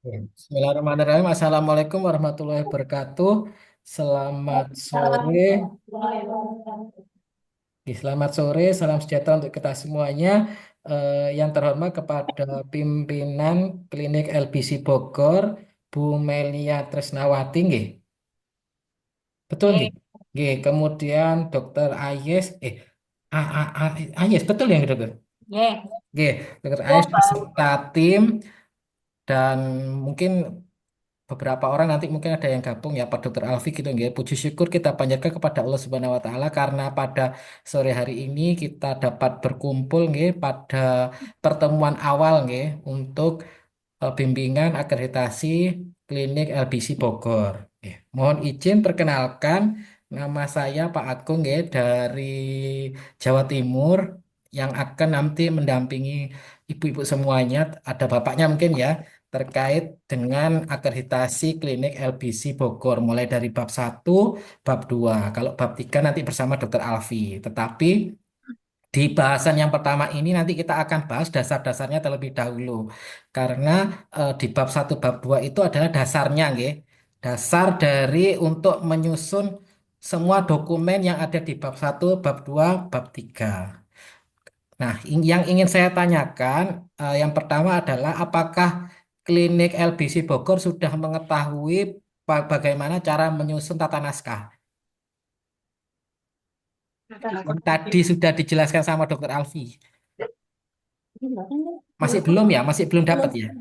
Ya. Bismillahirrahmanirrahim. Assalamualaikum warahmatullahi wabarakatuh. Selamat sore. Selamat sore. Salam sejahtera untuk kita semuanya. Yang terhormat kepada pimpinan Klinik LBC Bogor, Bu Melia Tresnawati, nggih. Betul nggih? Nggih. Kemudian Dokter Ayes, Ayes, betul ya Dokter? Yeah. Nggih, Dokter Ayes beserta tim dan mungkin beberapa orang nanti mungkin ada yang gabung ya Pak Dokter Alfi gitu nggih. Puji syukur kita panjatkan kepada Allah Subhanahu wa taala karena pada sore hari ini kita dapat berkumpul nggih pada pertemuan awal nggih untuk bimbingan akreditasi klinik LBC Bogor. Mohon izin perkenalkan nama saya Pak Agung nggih dari Jawa Timur yang akan nanti mendampingi ibu-ibu semuanya, ada bapaknya mungkin ya, terkait dengan akreditasi klinik LBC Bogor mulai dari bab 1, bab 2. Kalau bab 3 nanti bersama Dokter Alfi. Tetapi di bahasan yang pertama ini nanti kita akan bahas dasar-dasarnya terlebih dahulu. Karena di bab 1, bab 2 itu adalah dasarnya nggih. Dasar dari untuk menyusun semua dokumen yang ada di bab 1, bab 2, bab 3. Nah, yang ingin saya tanyakan, yang pertama adalah apakah klinik LBC Bogor sudah mengetahui bagaimana cara menyusun tata naskah? Yang tadi sudah dijelaskan sama Dokter Alfi. Masih belum ya? Masih belum dapat ya?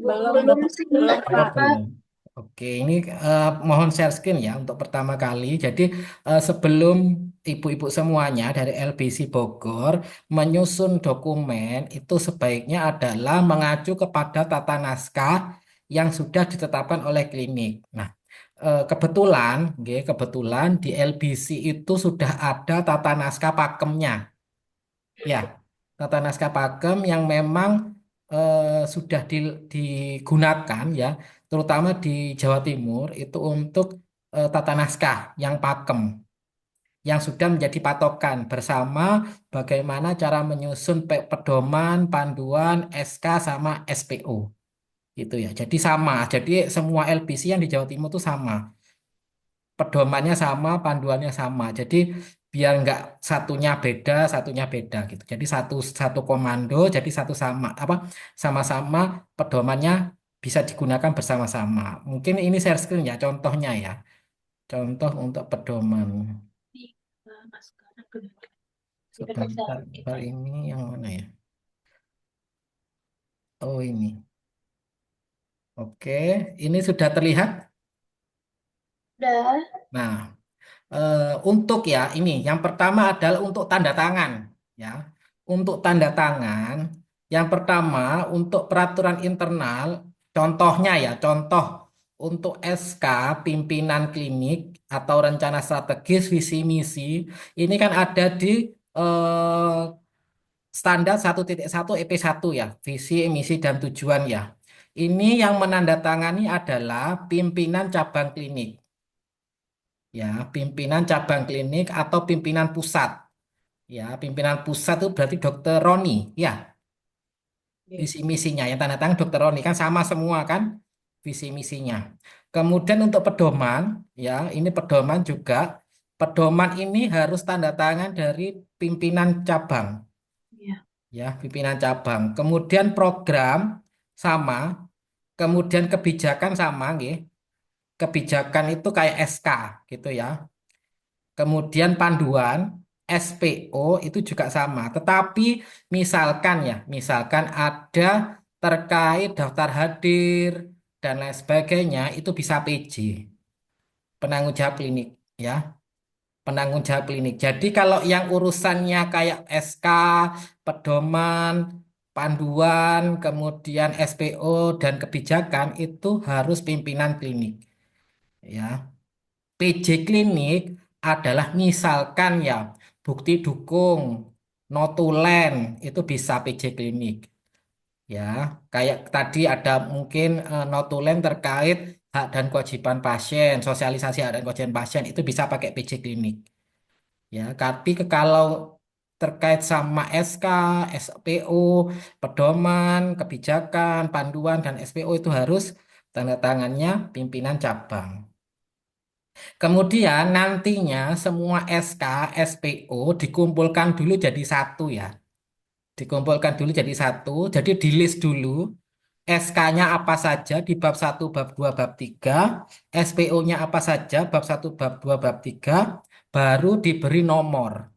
Belum, belum, Oh, Kak. belum. Oke, ini mohon share screen ya untuk pertama kali. Jadi sebelum ibu-ibu semuanya dari LBC Bogor menyusun dokumen itu sebaiknya adalah mengacu kepada tata naskah yang sudah ditetapkan oleh klinik. Nah, kebetulan, nggih, kebetulan di LBC itu sudah ada tata naskah pakemnya. Ya, tata naskah pakem yang memang sudah digunakan ya, terutama di Jawa Timur itu untuk tata naskah yang pakem, yang sudah menjadi patokan bersama bagaimana cara menyusun pedoman, panduan, SK sama SPO gitu ya. Jadi sama, jadi semua LBC yang di Jawa Timur itu sama, pedomannya sama, panduannya sama. Jadi biar nggak satunya beda gitu. Jadi satu satu komando, jadi satu sama apa sama-sama pedomannya bisa digunakan bersama-sama. Mungkin ini share screen ya, contohnya ya. Contoh untuk pedoman. Sebentar, sebentar ini yang mana ya? Oh ini. Oke, ini sudah terlihat. Udah. Nah, untuk ya ini yang pertama adalah untuk tanda tangan ya. Untuk tanda tangan yang pertama untuk peraturan internal contohnya ya contoh untuk SK pimpinan klinik atau rencana strategis visi misi ini kan ada di eh, standar 1.1 EP1 ya visi misi dan tujuan ya. Ini yang menandatangani adalah pimpinan cabang klinik ya, pimpinan cabang klinik atau pimpinan pusat. Ya, pimpinan pusat itu berarti Dokter Roni. Ya, visi misinya yang tanda tangan Dokter Roni kan sama semua kan visi misinya. Kemudian untuk pedoman, ya, ini pedoman juga. Pedoman ini harus tanda tangan dari pimpinan cabang, Iya. ya, pimpinan cabang. Kemudian program sama, kemudian kebijakan sama, nggih. Kebijakan itu kayak SK gitu ya. Kemudian panduan SPO itu juga sama. Tetapi misalkan ya, misalkan ada terkait daftar hadir dan lain sebagainya, itu bisa PJ, penanggung jawab klinik ya, penanggung jawab klinik. Jadi kalau yang urusannya kayak SK, pedoman, panduan, kemudian SPO dan kebijakan itu harus pimpinan klinik ya. PJ klinik adalah misalkan ya bukti dukung, notulen itu bisa PJ klinik ya. Kayak tadi ada mungkin notulen terkait hak dan kewajiban pasien, sosialisasi hak dan kewajiban pasien itu bisa pakai PJ klinik ya. Tapi kalau terkait sama SK, SPO, pedoman, kebijakan, panduan, dan SPO itu harus tanda tangannya pimpinan cabang. Kemudian nantinya semua SK, SPO dikumpulkan dulu jadi satu ya. Dikumpulkan dulu jadi satu, jadi di list dulu SK-nya apa saja di bab satu, bab 2, bab 3, SPO-nya apa saja bab satu, bab 2, bab 3, baru diberi nomor.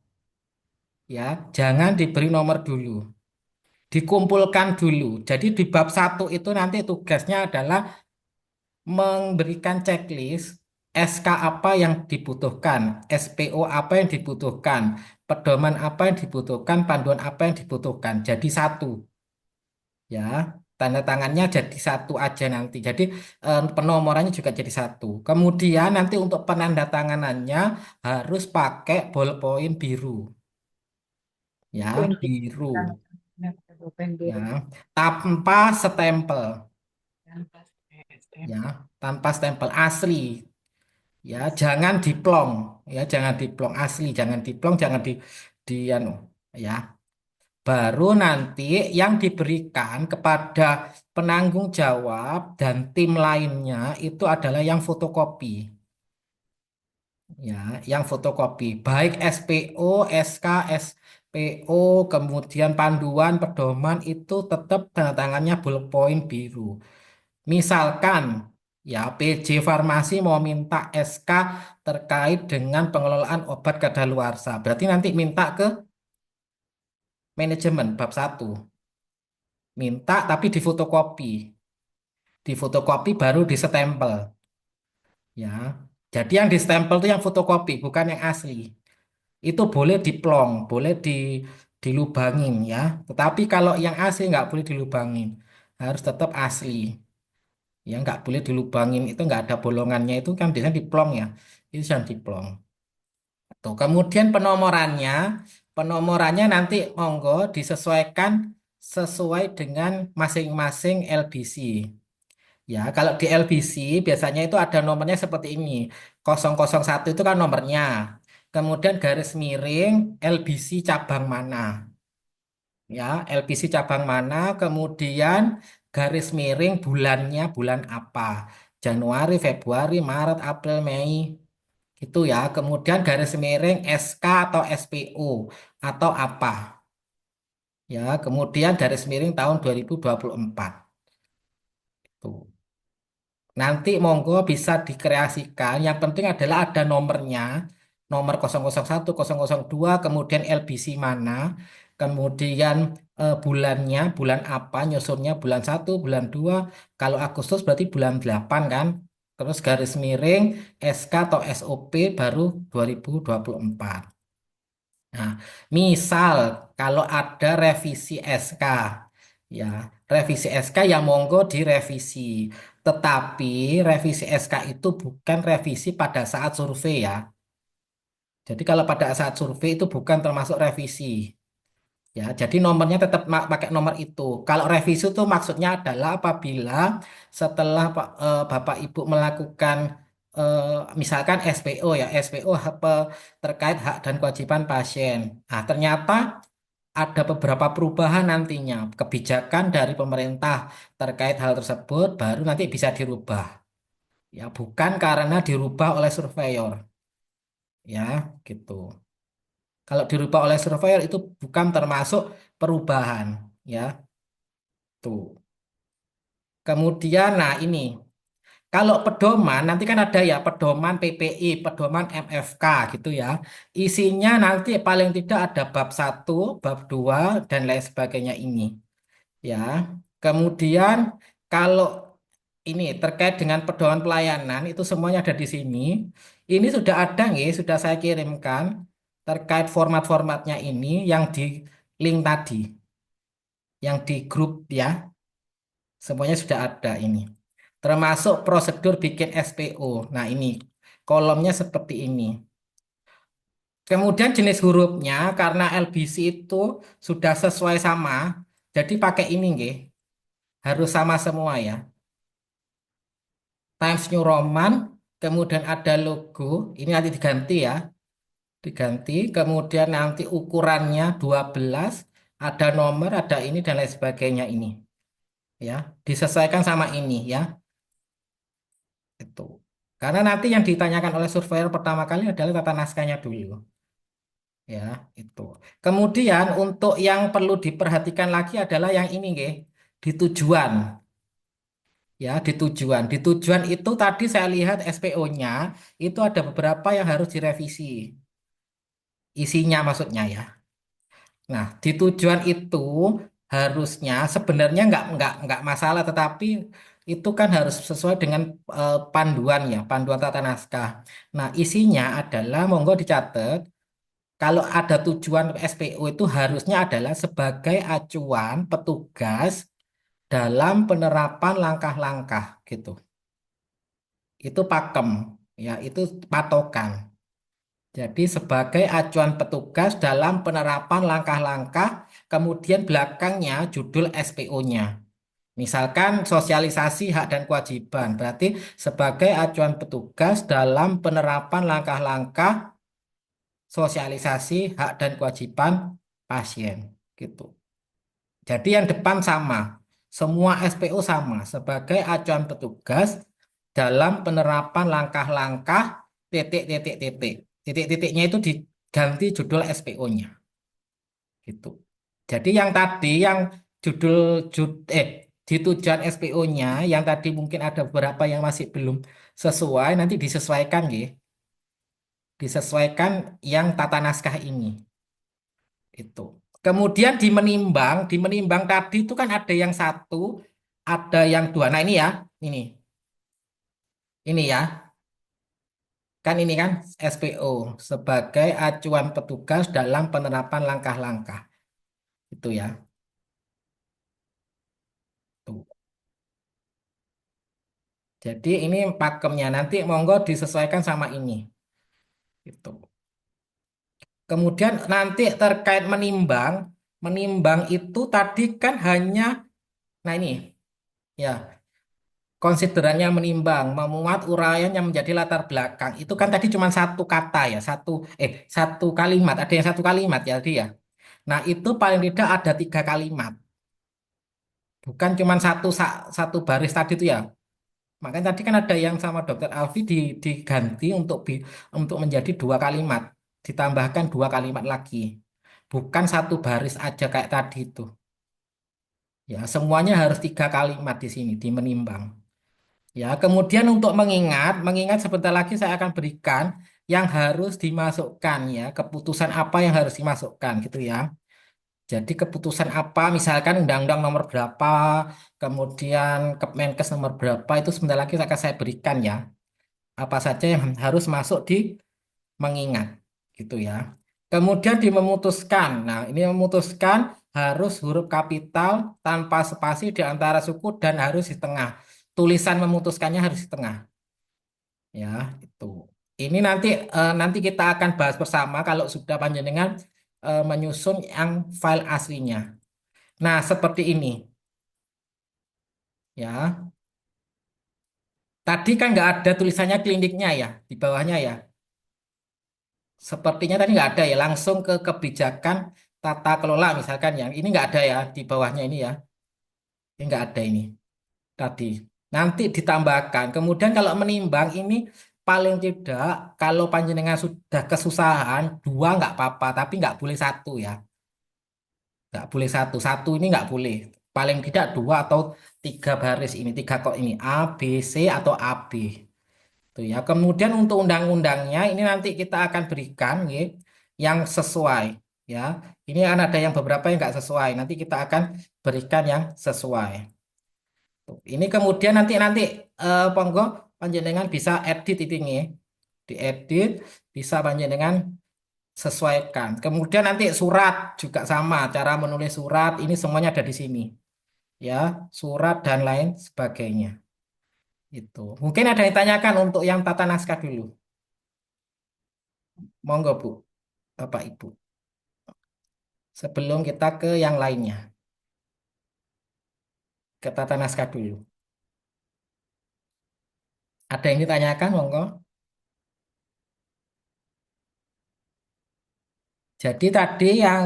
Ya, jangan diberi nomor dulu. Dikumpulkan dulu. Jadi di bab satu itu nanti tugasnya adalah memberikan checklist SK apa yang dibutuhkan, SPO apa yang dibutuhkan, pedoman apa yang dibutuhkan, panduan apa yang dibutuhkan. Jadi satu, ya. Tanda tangannya jadi satu aja nanti. Jadi penomorannya juga jadi satu. Kemudian nanti untuk penandatanganannya harus pakai ballpoint biru, ya, Poin biru, poin ya, biru. tanpa stempel, Step. ya, tanpa stempel asli. Ya, jangan diplong, ya, jangan diplong asli, jangan diplong, jangan di anu, ya. Baru nanti yang diberikan kepada penanggung jawab dan tim lainnya itu adalah yang fotokopi, ya, yang fotokopi, baik SPO, SK, SPO, kemudian panduan, pedoman itu tetap tanda tangannya ballpoint biru. Misalkan ya PJ Farmasi mau minta SK terkait dengan pengelolaan obat kadaluarsa. Berarti nanti minta ke manajemen bab satu. Minta tapi difotokopi. Difotokopi baru disestempel. Ya. Jadi yang distempel itu yang fotokopi, bukan yang asli. Itu boleh diplong, boleh dilubangin ya. Tetapi kalau yang asli nggak boleh dilubangin. Harus tetap asli. Ya nggak boleh dilubangin, itu nggak ada bolongannya itu kan biasanya diplong ya. Itu yang diplong. Tuh, kemudian penomorannya nanti monggo disesuaikan sesuai dengan masing-masing LBC. Ya, kalau di LBC biasanya itu ada nomornya seperti ini. 001 itu kan nomornya. Kemudian garis miring LBC cabang mana. Ya, LBC cabang mana, kemudian garis miring bulannya bulan apa. Januari, Februari, Maret, April, Mei. Itu ya. Kemudian garis miring SK atau SPO atau apa. Ya, kemudian garis miring tahun 2024. Tuh. Nanti monggo bisa dikreasikan. Yang penting adalah ada nomornya. Nomor 001, 002, kemudian LBC mana. Kemudian bulannya, bulan apa, nyusunnya bulan satu, bulan 2. Kalau Agustus berarti bulan 8 kan. Terus garis miring SK atau SOP baru 2024. Nah, misal kalau ada revisi SK, ya, revisi SK yang monggo direvisi. Tetapi revisi SK itu bukan revisi pada saat survei ya. Jadi kalau pada saat survei itu bukan termasuk revisi. Ya, jadi nomornya tetap pakai nomor itu. Kalau revisi itu maksudnya adalah apabila setelah Bapak Ibu melakukan eh, misalkan SPO ya, SPO terkait hak dan kewajiban pasien. Nah, ternyata ada beberapa perubahan nantinya. Kebijakan dari pemerintah terkait hal tersebut baru nanti bisa dirubah. Ya, bukan karena dirubah oleh surveyor. Ya, gitu. Kalau dirubah oleh surveyor itu bukan termasuk perubahan. Ya, tuh. Kemudian, nah ini. Kalau pedoman, nanti kan ada ya pedoman PPI, pedoman MFK gitu ya. Isinya nanti paling tidak ada bab satu, bab 2 dan lain sebagainya ini. Ya, kemudian kalau ini terkait dengan pedoman pelayanan itu semuanya ada di sini. Ini sudah ada nggih, sudah saya kirimkan terkait format-formatnya ini yang di link tadi, yang di grup ya, semuanya sudah ada ini. Termasuk prosedur bikin SPO. Nah, ini kolomnya seperti ini. Kemudian jenis hurufnya karena LBC itu sudah sesuai sama, jadi pakai ini nggih, harus sama semua ya. Times New Roman, kemudian ada logo, ini nanti diganti ya, diganti, kemudian nanti ukurannya 12, ada nomor, ada ini dan lain sebagainya ini, ya. Disesuaikan sama ini, ya. Itu. Karena nanti yang ditanyakan oleh surveyor pertama kali adalah tata naskahnya dulu, ya, itu. Kemudian untuk yang perlu diperhatikan lagi adalah yang ini, nggih, di tujuan. Ya, di tujuan. Di tujuan itu tadi saya lihat SPO-nya itu ada beberapa yang harus direvisi. Isinya maksudnya ya. Nah, di tujuan itu harusnya sebenarnya nggak masalah, tetapi itu kan harus sesuai dengan panduan ya, panduan tata naskah. Nah, isinya adalah monggo dicatat kalau ada tujuan SPO itu harusnya adalah sebagai acuan petugas dalam penerapan langkah-langkah gitu. Itu pakem, ya, itu patokan. Jadi sebagai acuan petugas dalam penerapan langkah-langkah, kemudian belakangnya judul SPO-nya. Misalkan sosialisasi hak dan kewajiban, berarti sebagai acuan petugas dalam penerapan langkah-langkah sosialisasi hak dan kewajiban pasien, gitu. Jadi yang depan sama, semua SPO sama sebagai acuan petugas dalam penerapan langkah-langkah titik titik titik. Titik-titiknya itu diganti judul SPO-nya gitu. Jadi yang tadi yang judul jud, eh di tujuan SPO-nya yang tadi mungkin ada beberapa yang masih belum sesuai nanti disesuaikan ya. Disesuaikan yang tata naskah ini itu. Kemudian di menimbang tadi itu kan ada yang satu, ada yang dua. Nah ini ya, ini ya. Kan ini kan SPO sebagai acuan petugas dalam penerapan langkah-langkah. Itu ya. Tuh. Jadi ini pakemnya nanti monggo disesuaikan sama ini. Itu. Kemudian nanti terkait menimbang, menimbang itu tadi kan hanya, nah ini ya, konsiderannya menimbang, memuat uraian yang menjadi latar belakang. Itu kan tadi cuma satu kata ya, satu kalimat. Ada yang satu kalimat ya, dia. Nah itu paling tidak ada 3 kalimat. Bukan cuma satu baris tadi itu ya. Makanya tadi kan ada yang sama Dokter Alfi diganti untuk menjadi 2 kalimat. Ditambahkan 2 kalimat lagi. Bukan satu baris aja kayak tadi itu. Ya, semuanya harus 3 kalimat di sini, di menimbang. Ya, kemudian untuk mengingat sebentar lagi saya akan berikan yang harus dimasukkan ya, keputusan apa yang harus dimasukkan gitu ya. Jadi keputusan apa, misalkan undang-undang nomor berapa, kemudian Kemenkes nomor berapa, itu sebentar lagi akan saya berikan ya. Apa saja yang harus masuk di mengingat, gitu ya. Kemudian di memutuskan. Nah, ini memutuskan harus huruf kapital tanpa spasi di antara suku dan harus di tengah. Tulisan memutuskannya harus di tengah, ya, itu. Ini nanti kita akan bahas bersama kalau sudah panjenengan menyusun yang file aslinya. Nah, seperti ini, ya. Tadi kan nggak ada tulisannya kliniknya ya, di bawahnya ya. Sepertinya tadi nggak ada ya, langsung ke kebijakan tata kelola misalkan yang ini nggak ada ya, di bawahnya ini ya. Ini nggak ada ini tadi. Nanti ditambahkan. Kemudian kalau menimbang ini paling tidak kalau panjenengan sudah kesusahan, 2 nggak apa-apa, tapi nggak boleh satu ya. Nggak boleh satu. Satu ini nggak boleh. Paling tidak 2 atau 3 baris ini, 3 kok ini A, B, C atau AB. Tuh ya. Kemudian untuk undang-undangnya ini nanti kita akan berikan ya, yang sesuai ya. Ini kan ada yang beberapa yang nggak sesuai. Nanti kita akan berikan yang sesuai. Tuh. Ini kemudian nanti nanti monggo panjenengan bisa edit ini, diedit, bisa panjenengan sesuaikan. Kemudian nanti surat juga sama, cara menulis surat ini semuanya ada di sini ya, surat dan lain sebagainya. Itu. Mungkin ada yang ditanyakan untuk yang tata naskah dulu. Monggo Bu, Bapak Ibu. Sebelum kita ke yang lainnya, ke tata naskah dulu. Ada yang ditanyakan, monggo? Jadi tadi yang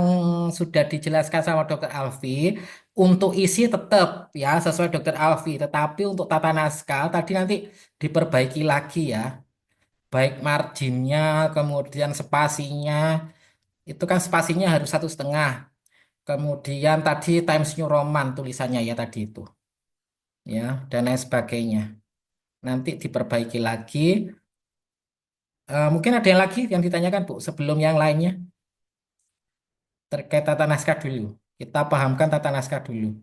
sudah dijelaskan sama Dokter Alfi, untuk isi tetap ya sesuai Dokter Alfi, tetapi untuk tata naskah tadi nanti diperbaiki lagi ya, baik marginnya, kemudian spasinya, itu kan spasinya harus 1,5. Kemudian tadi Times New Roman tulisannya ya tadi itu, ya dan lain sebagainya. Nanti diperbaiki lagi. Mungkin ada yang lagi yang ditanyakan Bu sebelum yang lainnya terkait tata naskah dulu. Kita pahamkan tata naskah dulu.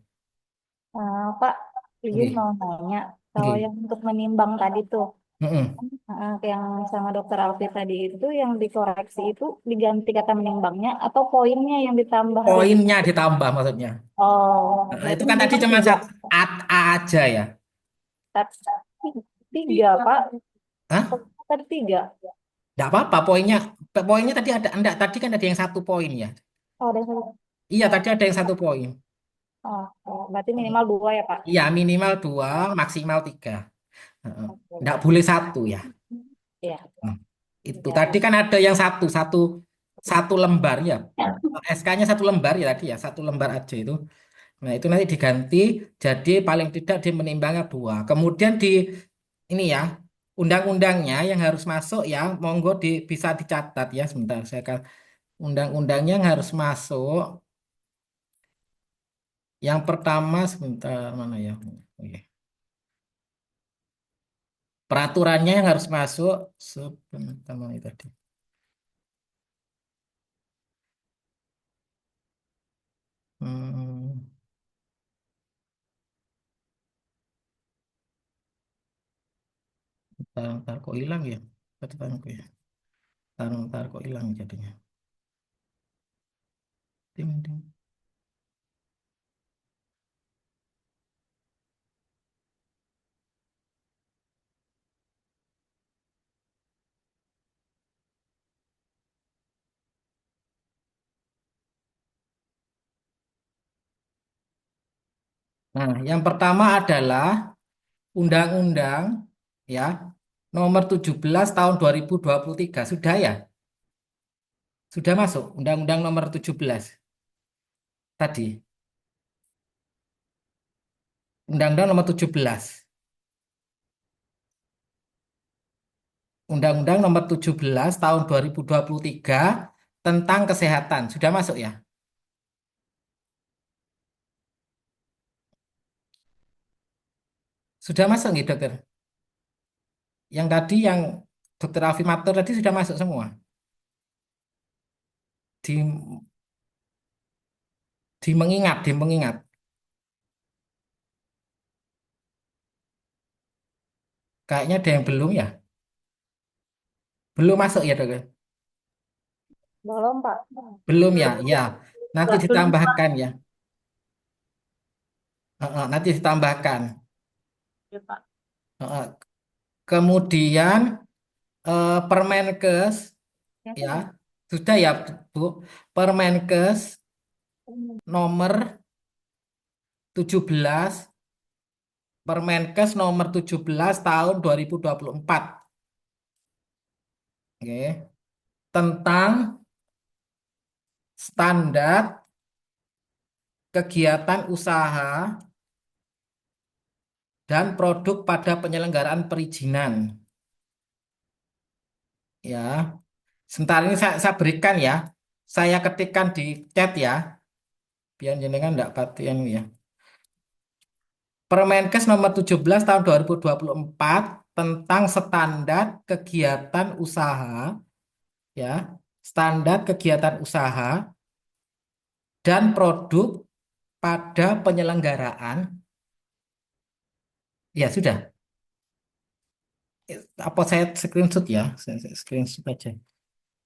Pak, izin Oke, mau nanya, kalau oke. yang untuk menimbang tadi tuh, Mm-mm. yang sama dokter Alfi tadi itu, yang dikoreksi itu diganti kata menimbangnya atau poinnya yang ditambah jadi, Poinnya ditambah maksudnya. oh, Nah, itu berarti kan tadi minimal cuma tiga. satu A aja ya. Tiga, Pak. Hah? Tadi tiga. Enggak apa-apa poinnya. Poinnya tadi ada enggak tadi kan ada yang 1 poin ya. Oh, ada satu. Iya, Oh, tadi ada yang 1 poin. oh, oh, berarti minimal dua ya, Pak? Iya, minimal 2, maksimal 3. Heeh. Oke. Enggak boleh 1 ya. Iya, Hmm. Itu ya. tadi kan ada yang satu, satu, satu lembar ya. SK-nya 1 lembar ya tadi ya, 1 lembar aja itu. Nah, itu nanti diganti jadi paling tidak di menimbangnya 2. Kemudian di ini ya, undang-undangnya yang harus masuk ya, monggo bisa dicatat ya sebentar. Undang-undangnya yang harus masuk. Yang pertama sebentar mana ya? Oke. Peraturannya yang harus masuk sebentar mana itu tadi. Hmm, bentar kok hilang ya? Catatanku ya. Bentar kok hilang jadinya. Ding, ding. Nah, yang pertama adalah Undang-Undang ya nomor 17 tahun 2023. Sudah ya? Sudah masuk Undang-Undang nomor 17 tadi. Undang-Undang nomor 17. Undang-Undang nomor 17 tahun 2023 tentang kesehatan. Sudah masuk ya? Sudah masuk nih dokter? Yang tadi yang dokter Alfi Matur tadi sudah masuk semua. Di, di mengingat. Kayaknya ada yang belum ya? Belum masuk ya dokter? Belum, Pak. Belum ya? Ya. Nanti Belum, ditambahkan Pak. ya. Nanti ditambahkan. Ya, Pak. Heeh. Kemudian Permenkes Ya, ya Pak. sudah ya Bu. Permenkes nomor 17, Permenkes nomor 17 tahun 2024. Oke. Tentang standar kegiatan usaha dan produk pada penyelenggaraan perizinan. Ya, sebentar ini saya berikan ya. Saya ketikkan di chat ya, biar jenengan enggak batian ya. Permenkes nomor 17 tahun 2024 tentang standar kegiatan usaha ya, standar kegiatan usaha dan produk pada penyelenggaraan. Ya sudah, apa saya screenshot ya? Saya screenshot aja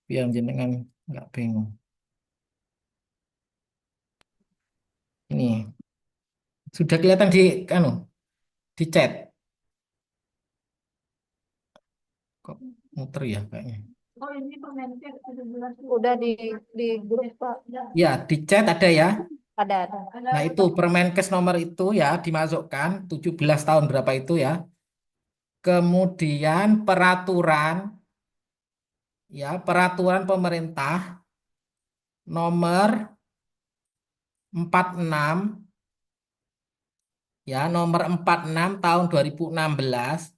biar jenengan nggak bingung. Ini sudah kelihatan di anu di chat. Kok muter ya kayaknya. Oh, ini permennya 17. Udah di grup, Pak. Ya, di chat ada ya. Ada. Nah, itu Permenkes nomor itu ya dimasukkan 17 tahun berapa itu ya. Kemudian peraturan ya, peraturan pemerintah nomor 46 ya, nomor 46 tahun 2016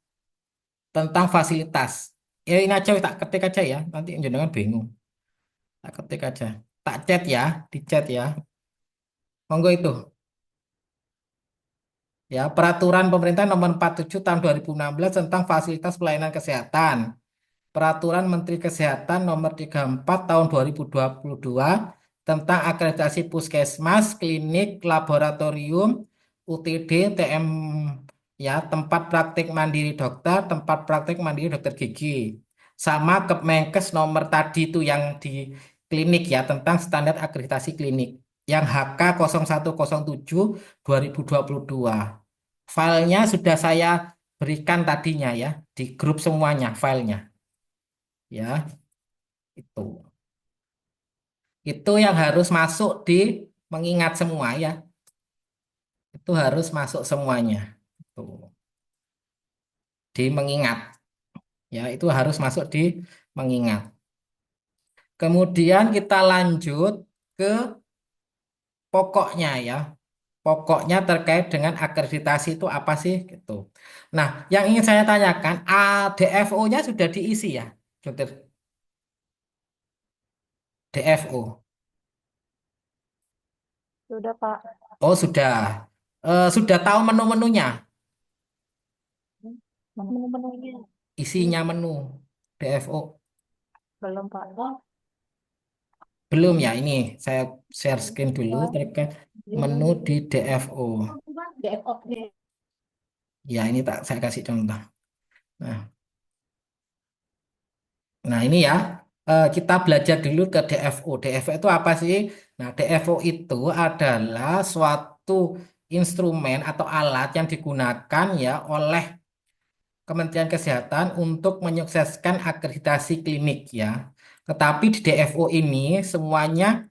tentang fasilitas. Ya ini aja tak ketik aja ya, nanti jenengan bingung. Tak ketik aja. Tak chat ya, di chat ya. Monggo itu. Ya, peraturan pemerintah nomor 47 tahun 2016 tentang fasilitas pelayanan kesehatan. Peraturan Menteri Kesehatan nomor 34 tahun 2022 tentang akreditasi puskesmas, klinik, laboratorium, UTD, TM ya, tempat praktik mandiri dokter, tempat praktik mandiri dokter gigi. Sama Kemenkes nomor tadi itu yang di klinik ya tentang standar akreditasi klinik yang HK 0107 2022. Filenya sudah saya berikan tadinya ya di grup semuanya filenya ya itu. Itu yang harus masuk di mengingat semua ya. Itu harus masuk semuanya. Tuh, di mengingat ya, itu harus masuk di mengingat. Kemudian kita lanjut ke pokoknya ya. Pokoknya terkait dengan akreditasi itu apa sih gitu. Nah, yang ingin saya tanyakan, DFO-nya sudah diisi ya, Dokter? DFO. Sudah Pak. Oh, sudah. Sudah tahu menu-menunya, Menu-menunya isinya menu DFO. belum Pak. Belum ya, ini saya share screen dulu Wah, terkait menu di DFO. DFO. Ya, ini tak saya kasih contoh. Nah, nah ini ya, kita belajar dulu ke DFO. DFO itu apa sih? Nah, DFO itu adalah suatu instrumen atau alat yang digunakan ya oleh Kementerian Kesehatan untuk menyukseskan akreditasi klinik ya. Tetapi di DFO ini semuanya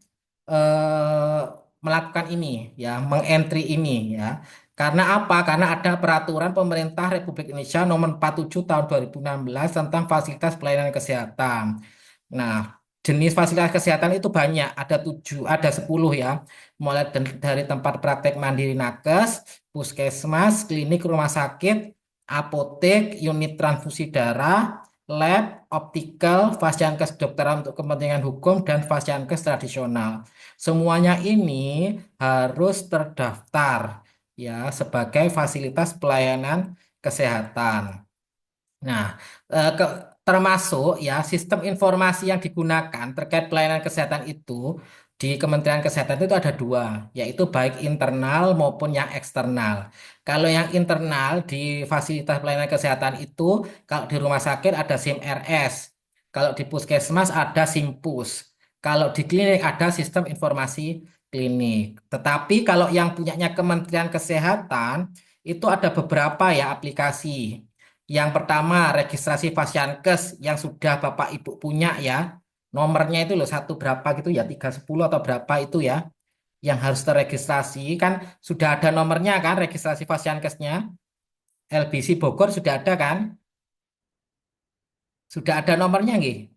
eh, melakukan ini ya, mengentry ini ya. Karena apa? Karena ada peraturan pemerintah Republik Indonesia nomor 47 tahun 2016 tentang fasilitas pelayanan kesehatan. Nah, jenis fasilitas kesehatan itu banyak, ada 7, ada 10 ya. Mulai dari tempat praktek mandiri nakes, puskesmas, klinik, rumah sakit, apotek, unit transfusi darah, lab, optical, fashiankes kedokteran untuk kepentingan hukum, dan fashiankes tradisional. Semuanya ini harus terdaftar ya sebagai fasilitas pelayanan kesehatan. Nah, termasuk ya sistem informasi yang digunakan terkait pelayanan kesehatan itu di Kementerian Kesehatan itu ada dua, yaitu baik internal maupun yang eksternal. Kalau yang internal di fasilitas pelayanan kesehatan itu, kalau di rumah sakit ada SIM-RS, kalau di puskesmas ada SIMPUS, kalau di klinik ada sistem informasi klinik. Tetapi kalau yang punyanya Kementerian Kesehatan itu ada beberapa ya aplikasi. Yang pertama, registrasi Fasiankes yang sudah Bapak Ibu punya ya. Nomornya itu loh satu berapa gitu ya, 310 atau berapa itu ya. Yang harus terregistrasi kan sudah ada nomornya kan registrasi Fasiankesnya. LBC Bogor sudah ada kan? Sudah ada nomornya nggih?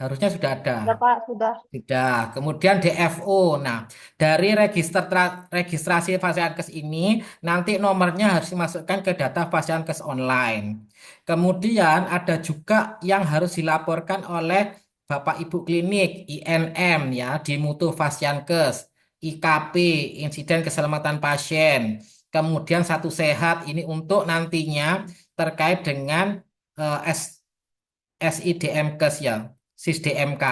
Harusnya sudah ada. Sudah Pak, sudah. Sudah. Kemudian DFO. Nah, dari registrasi Fasiankes ini nanti nomornya harus dimasukkan ke data Fasiankes online. Kemudian ada juga yang harus dilaporkan oleh Bapak Ibu klinik, INM ya, di mutu Fasiankes, IKP, insiden keselamatan pasien. Kemudian satu sehat ini untuk nantinya terkait dengan SIDMKes ya, SISDMK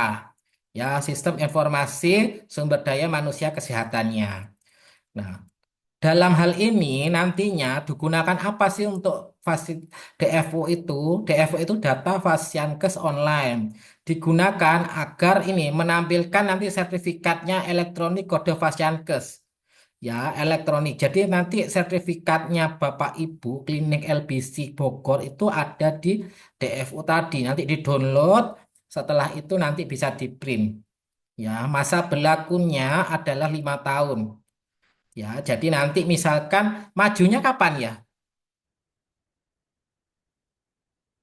ya, Sistem Informasi Sumber Daya Manusia Kesehatannya. Nah, dalam hal ini nantinya digunakan apa sih untuk DFO itu? DFO itu data Fasiankes online. Digunakan agar ini menampilkan nanti sertifikatnya elektronik kode Fasiankes. Ya, elektronik. Jadi nanti sertifikatnya Bapak Ibu Klinik LBC Bogor itu ada di DFO tadi. Nanti di-download, setelah itu nanti bisa di-print. Ya, masa berlakunya adalah 5 tahun. Ya, jadi nanti misalkan majunya kapan ya?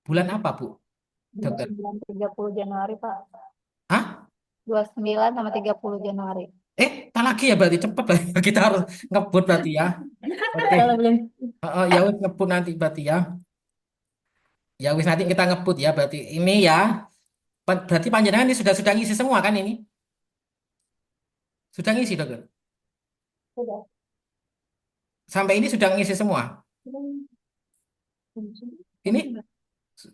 Bulan apa, Bu? Dokter? Bulan 30 Januari Pak. Hah? 29 sama 30 Januari. Tak lagi ya berarti cepet lah. Kita harus ngebut berarti ya. Oke. Kalau belum. Ya wis ngebut nanti berarti ya. Ya wis nanti kita ngebut ya berarti ini ya. Berarti panjenengan ini sudah ngisi semua kan ini? Sudah ngisi dokter. Sudah. Sampai ini sudah ngisi semua. Ini su-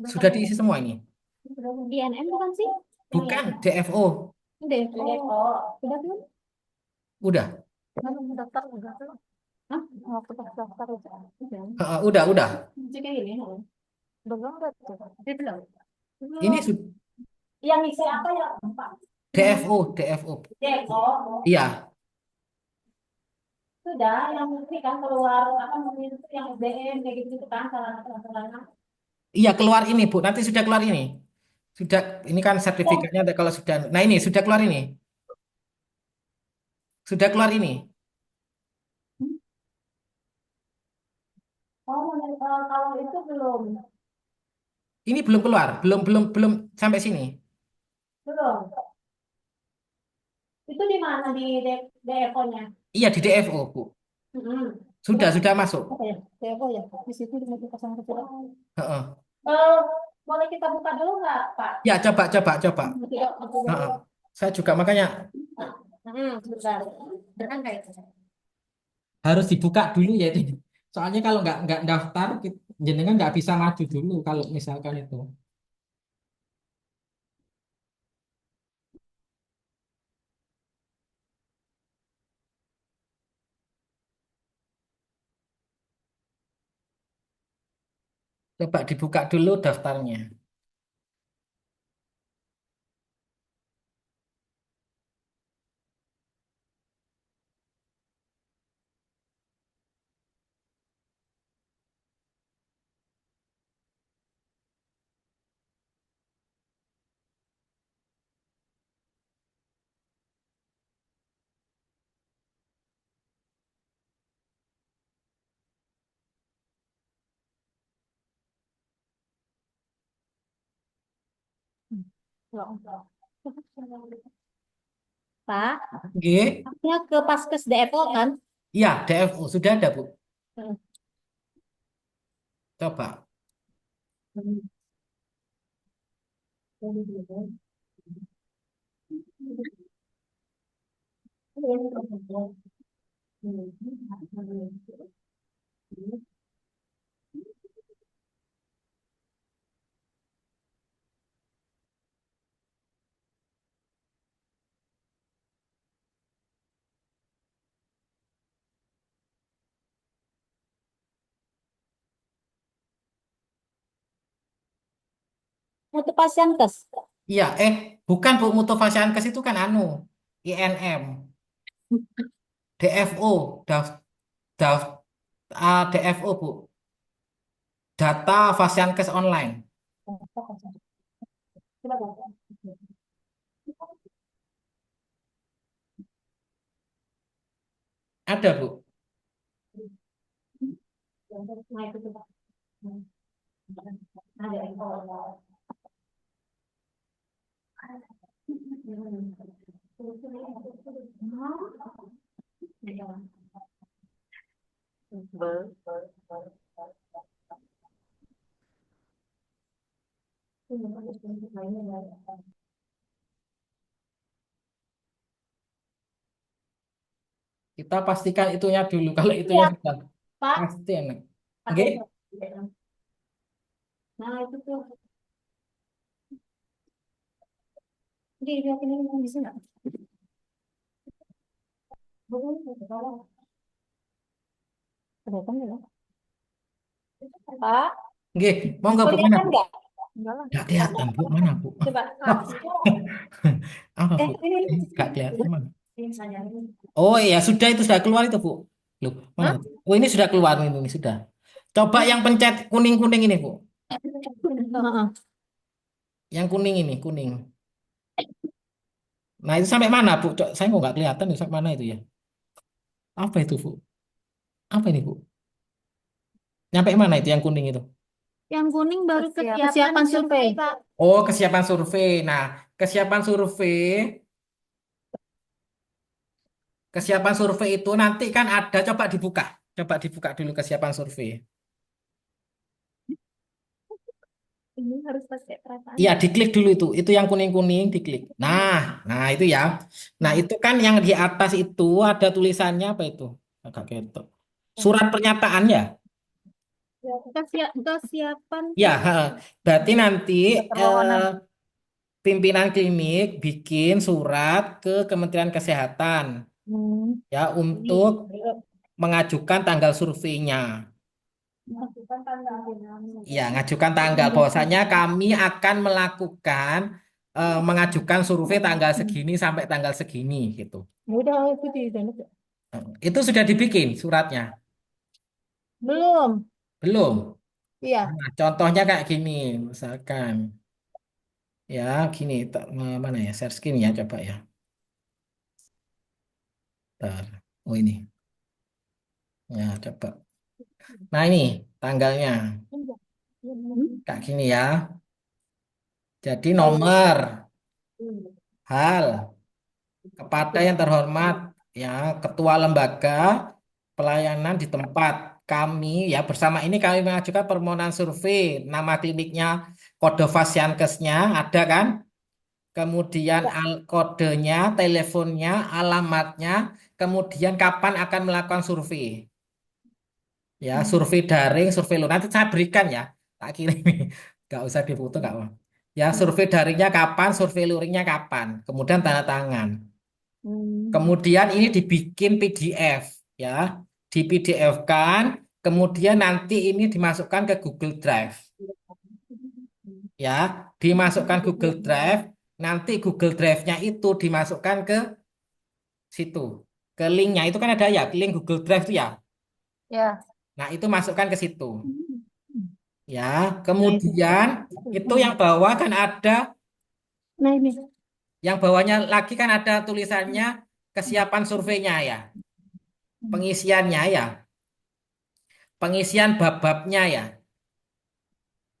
sudah diisi semua ini. Di NM bukan sih? Yang Bukan ini. DFO. Udah, oh, udah belum? Udah. Belum daftar enggak tuh? Hah? Waktu pas daftar udah. Udah. Udah. Jadi kayak gini. Belum enggak tuh? Dia belum. Ini Belum. Yang isi apa ya? Pak? DFO. Oh, Iya, sudah yang ini kan keluar apa namanya itu yang SBM kayak gitu gitu kan salah. iya keluar ini Bu. Nanti sudah keluar ini. Sudah ini kan sertifikatnya kalau sudah. Nah ini sudah keluar ini. Sudah keluar ini. Oh, kalau itu belum. Ini belum keluar, belum sampai sini. Belum. Itu di mana di DFO-nya? Iya di DFO Bu. Hmm. Sudah masuk. Apa ya? DFO ya. Di situ di pasang kecil. Heeh. Eh, boleh kita buka dulu nggak, Pak? Ya coba. Tidak, aku dulu. Heeh. Saya juga makanya Sebentar. Beneran nggak itu? harus dibuka dulu ya ini. Soalnya kalau nggak daftar, jenengan nggak bisa maju dulu kalau misalkan itu. Coba dibuka dulu daftarnya. Nggak usah. Pak, G, ya ke Paskes DFO kan? iya DFO sudah ada Bu. Hmm. Coba. Untuk pasien kes. Iya, bukan Bu, Mutu Fasiankes itu kan anu, INM, DFO, DFO Bu, Data Fasiankes Online. Ada Bu. Kita pastikan itunya dulu. Kalau itunya Iya, sudah Pak. pasti enak. Oke? Ada. Nah, itu tuh. Di lihat ini bisa nggak? Boleh. Kelihatan nggak? Pak, Oke, mau nggak Bu? Mana kelihatan Bu? nggak? Enggak lah. Nggak kelihatan Bu. Mana Bu? Coba. Apa Bu? Ini. Nggak kelihatan mana? Ini saja. Oh iya, sudah itu sudah keluar itu Bu. Loh, mana Hah? tuh? Oh ini sudah keluar ini sudah. Coba yang pencet kuning-kuning ini Bu. Heeh. Yang kuning ini, kuning. Nah itu sampai mana Bu? Saya kok nggak kelihatan ya sampai mana itu ya? Apa itu Bu? Apa ini Bu? Nyampe mana itu yang kuning itu? Yang kuning baru kesiapan survei, Pak. Oh kesiapan survei. Nah kesiapan survei, kesiapan survei itu nanti kan ada, coba dibuka dulu kesiapan survei. Ini harus pakai perasaan Iya, nggak? diklik dulu itu yang kuning-kuning diklik. Nah itu ya. Nah Nah, itu kan yang di atas itu ada tulisannya apa itu? Agak ketok. Surat yang pernyataan ya. kesiapan Ya, ha. Berarti nanti eh, berperlawanan. pimpinan klinik bikin surat ke Kementerian Kesehatan Hmm. ya untuk mengajukan tanggal surveinya. Melakukan tanda Ya, ngajukan tanggal. Bahwasanya kami akan melakukan mengajukan survei tanggal segini sampai tanggal segini gitu. Ya udah itu di download ya? Itu sudah dibikin suratnya. Belum. Belum. Iya. Nah, contohnya kayak gini, misalkan ya gini, mana ya? Share screen ya, coba ya. Bentar. Oh ini. Ya, coba. Nah, ini tanggalnya. Hmm? Kayak gini ya. Jadi nomor, hal, kepada yang terhormat, ya, ketua lembaga pelayanan di tempat kami, ya, bersama ini kami mengajukan permohonan survei, nama kliniknya, kode Fasiankesnya, ada kan? Kemudian kodenya, teleponnya, alamatnya, kemudian kapan akan melakukan survei. Ya, Hmm. survei daring, survei luring. Nanti saya berikan ya. Tak kirim. Nggak usah difoto, nggak apa. Ya, Hmm. survei daringnya kapan, survei luringnya kapan. Kemudian tanda tangan. Hmm. Kemudian ini dibikin PDF. Ya, di PDF kan. Kemudian nanti ini dimasukkan ke Google Drive. Ya, dimasukkan Google Drive. Nanti Google Drive-nya itu dimasukkan ke situ. Ke linknya itu kan ada ya, link Google Drive itu ya. Ya. Nah, itu masukkan ke situ. Hmm. Ya, Nah itu. kemudian itu yang bawah kan ada, Nah ini. yang bawahnya lagi kan ada tulisannya kesiapan surveinya ya, pengisiannya ya, pengisian bab-babnya ya,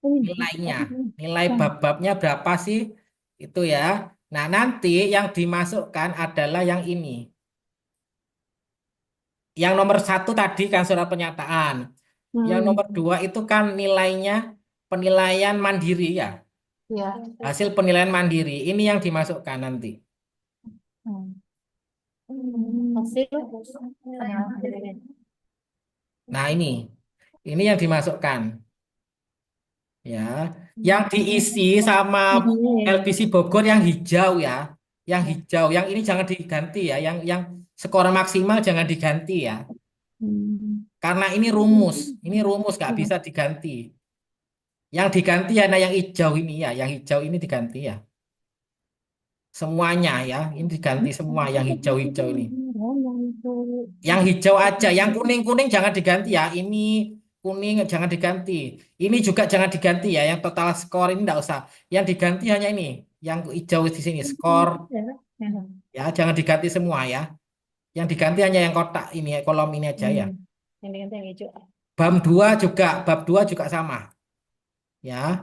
nilainya, nilai bab-babnya berapa sih itu ya. Nah, nanti yang dimasukkan adalah yang ini. Yang nomor satu tadi kan surat pernyataan. Yang Hmm. nomor dua itu kan nilainya penilaian mandiri ya. Ya. Hasil penilaian mandiri. Ini yang dimasukkan nanti. Hmm. Hasil. Nah, ini yang dimasukkan. Ya, yang diisi sama LPC Bogor yang hijau ya. Yang hijau, yang ini jangan diganti ya. Yang skor maksimal jangan diganti ya. Karena ini rumus nggak bisa diganti. Yang diganti ya, nah yang hijau ini ya, yang hijau ini diganti ya. Semuanya ya, ini diganti semua yang hijau-hijau ini. Yang hijau aja, yang kuning-kuning jangan diganti ya. Ini kuning jangan diganti. Ini juga jangan diganti ya. Yang total skor ini enggak usah. Yang diganti hanya ini, yang hijau di sini skor ya, jangan diganti semua ya. Yang diganti hanya yang kotak ini, kolom ini aja ya. Yang dengan yang hijau. Bab 2 juga sama ya.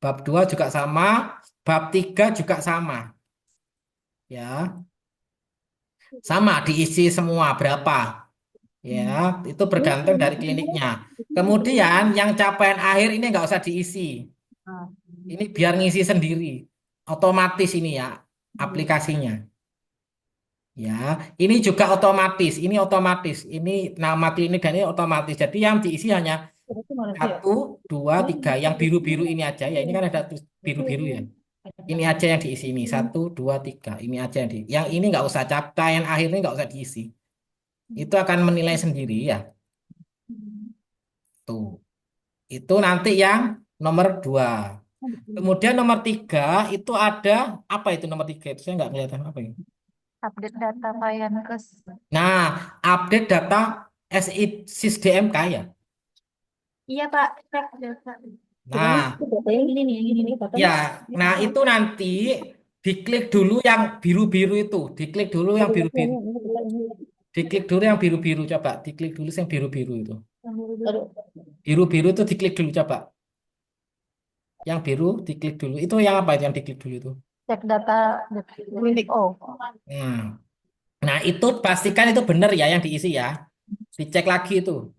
Bab 2 juga sama, bab 3 juga sama ya. Sama diisi semua berapa ya, itu bergantung dari kliniknya. Kemudian yang capaian akhir ini nggak usah diisi. Ini biar ngisi sendiri. Otomatis ini ya aplikasinya. Ya, ini juga otomatis. Ini otomatis. Ini nama klinik dan ini otomatis. Jadi yang diisi hanya Itu mana sih ya? 1, 2, 3. Yang biru-biru ini aja ya. Ini kan ada biru-biru ya. Ini aja yang diisi ini. 1, 2, 3. Ini aja yang ini nggak usah capaian akhirnya nggak usah diisi. Itu akan menilai sendiri ya. Tuh. Itu nanti yang nomor 2. Kemudian nomor 3 itu ada apa itu nomor 3 itu saya nggak kelihatan apa ini. Update data Payankes. Nah, update data SISDMK ya. Iya Pak, cek data. Di mana? Nah, Datanya yang ini nih, yang ini nih, ya, datanya. nah itu nanti diklik dulu yang biru-biru itu, diklik dulu yang Baru data biru-biru, yang ini, data ini. diklik dulu yang biru-biru coba, diklik dulu yang biru-biru itu, Aduh. biru-biru itu diklik dulu coba, yang biru diklik dulu, itu yang apa itu yang diklik dulu itu? Cek data klinik. Oh, Nah, nah itu pastikan itu benar ya yang diisi ya. Dicek lagi itu.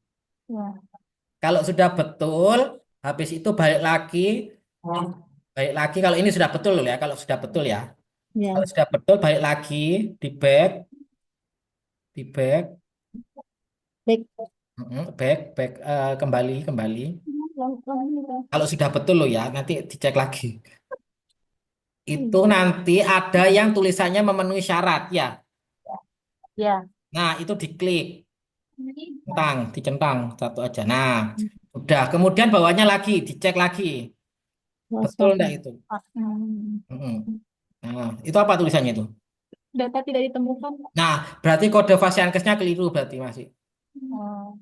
ya, Kalau sudah betul, habis itu balik lagi kalau ini sudah betul loh ya. Kalau sudah betul ya. Kalau ya. sudah betul balik lagi di back, di back, Baik. kembali, kembali. Kalau sudah betul loh ya, nanti dicek lagi. Itu nanti ada yang tulisannya memenuhi syarat ya. Ya. Nah, itu diklik, dicentang satu aja. Nah, udah. Kemudian bawahnya lagi, dicek lagi. Betul enggak itu? Mm-mm. Nah, itu apa tulisannya itu? Data tidak ditemukan. Nah, berarti kode fasiankesnya keliru berarti masih. Oh.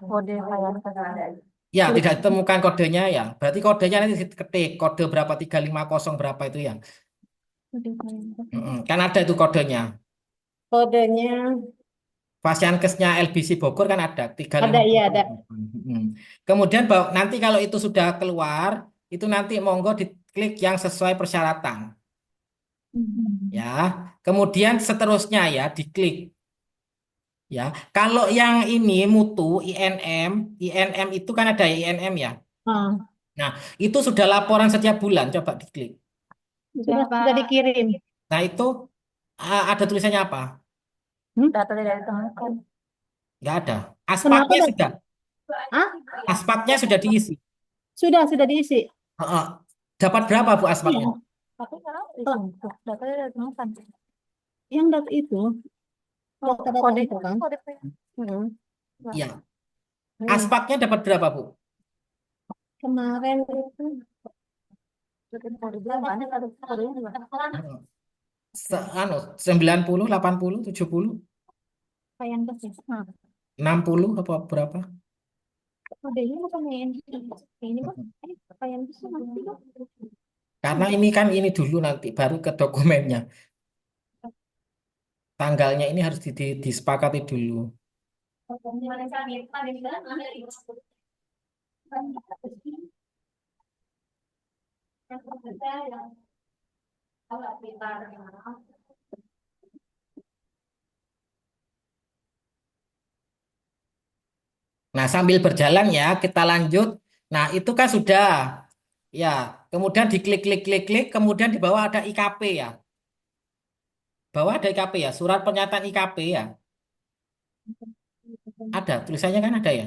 Kode varian. Ya, tidak ditemukan kodenya ya. Berarti kodenya nanti diketik kode berapa 350 berapa itu ya. Mm-mm. Kan ada itu kodenya. Kodenya Fasiankesnya LBC Bogor kan ada ada, iya ada. 350. Mm-mm. Kemudian nanti kalau itu sudah keluar, itu nanti monggo diklik yang sesuai persyaratan ya. Kemudian seterusnya ya diklik ya. Kalau yang ini mutu INM, INM itu kan ada INM ya. Ah, Nah, itu sudah laporan setiap bulan, coba diklik. sudah dikirim. Nah, itu ada tulisannya apa? Data tidak ditemukan. Nggak ada. Kenapa Aspaknya dok? sudah. Ah, Aspaknya sudah diisi. sudah diisi. Heeh. Dapat berapa Bu aspaknya? Iya. Tapi sekarang data tidak ditemukan. Yang data itu, data-data kode itu kan? Kode. Hmm. Iya. Hmm. Aspaknya dapat berapa Bu? Kemarin itu kode banyak ada kodenya juga. Heeh. 90, 80, 70, Kayak yang bersih. Nah, 60 apa berapa? kodenya bukan yang ini kan? Kayak yang bersih nanti kan? Karena ini kan ini dulu nanti baru ke dokumennya. Tanggalnya ini harus disepakati dulu. Nah, sambil berjalan ya, kita lanjut. Nah, itu kan sudah. Ya, kemudian diklik, klik, klik, klik. Kemudian di bawah ada IKP ya. Bawah ada IKP ya, surat pernyataan IKP ya. Ada, tulisannya kan ada ya.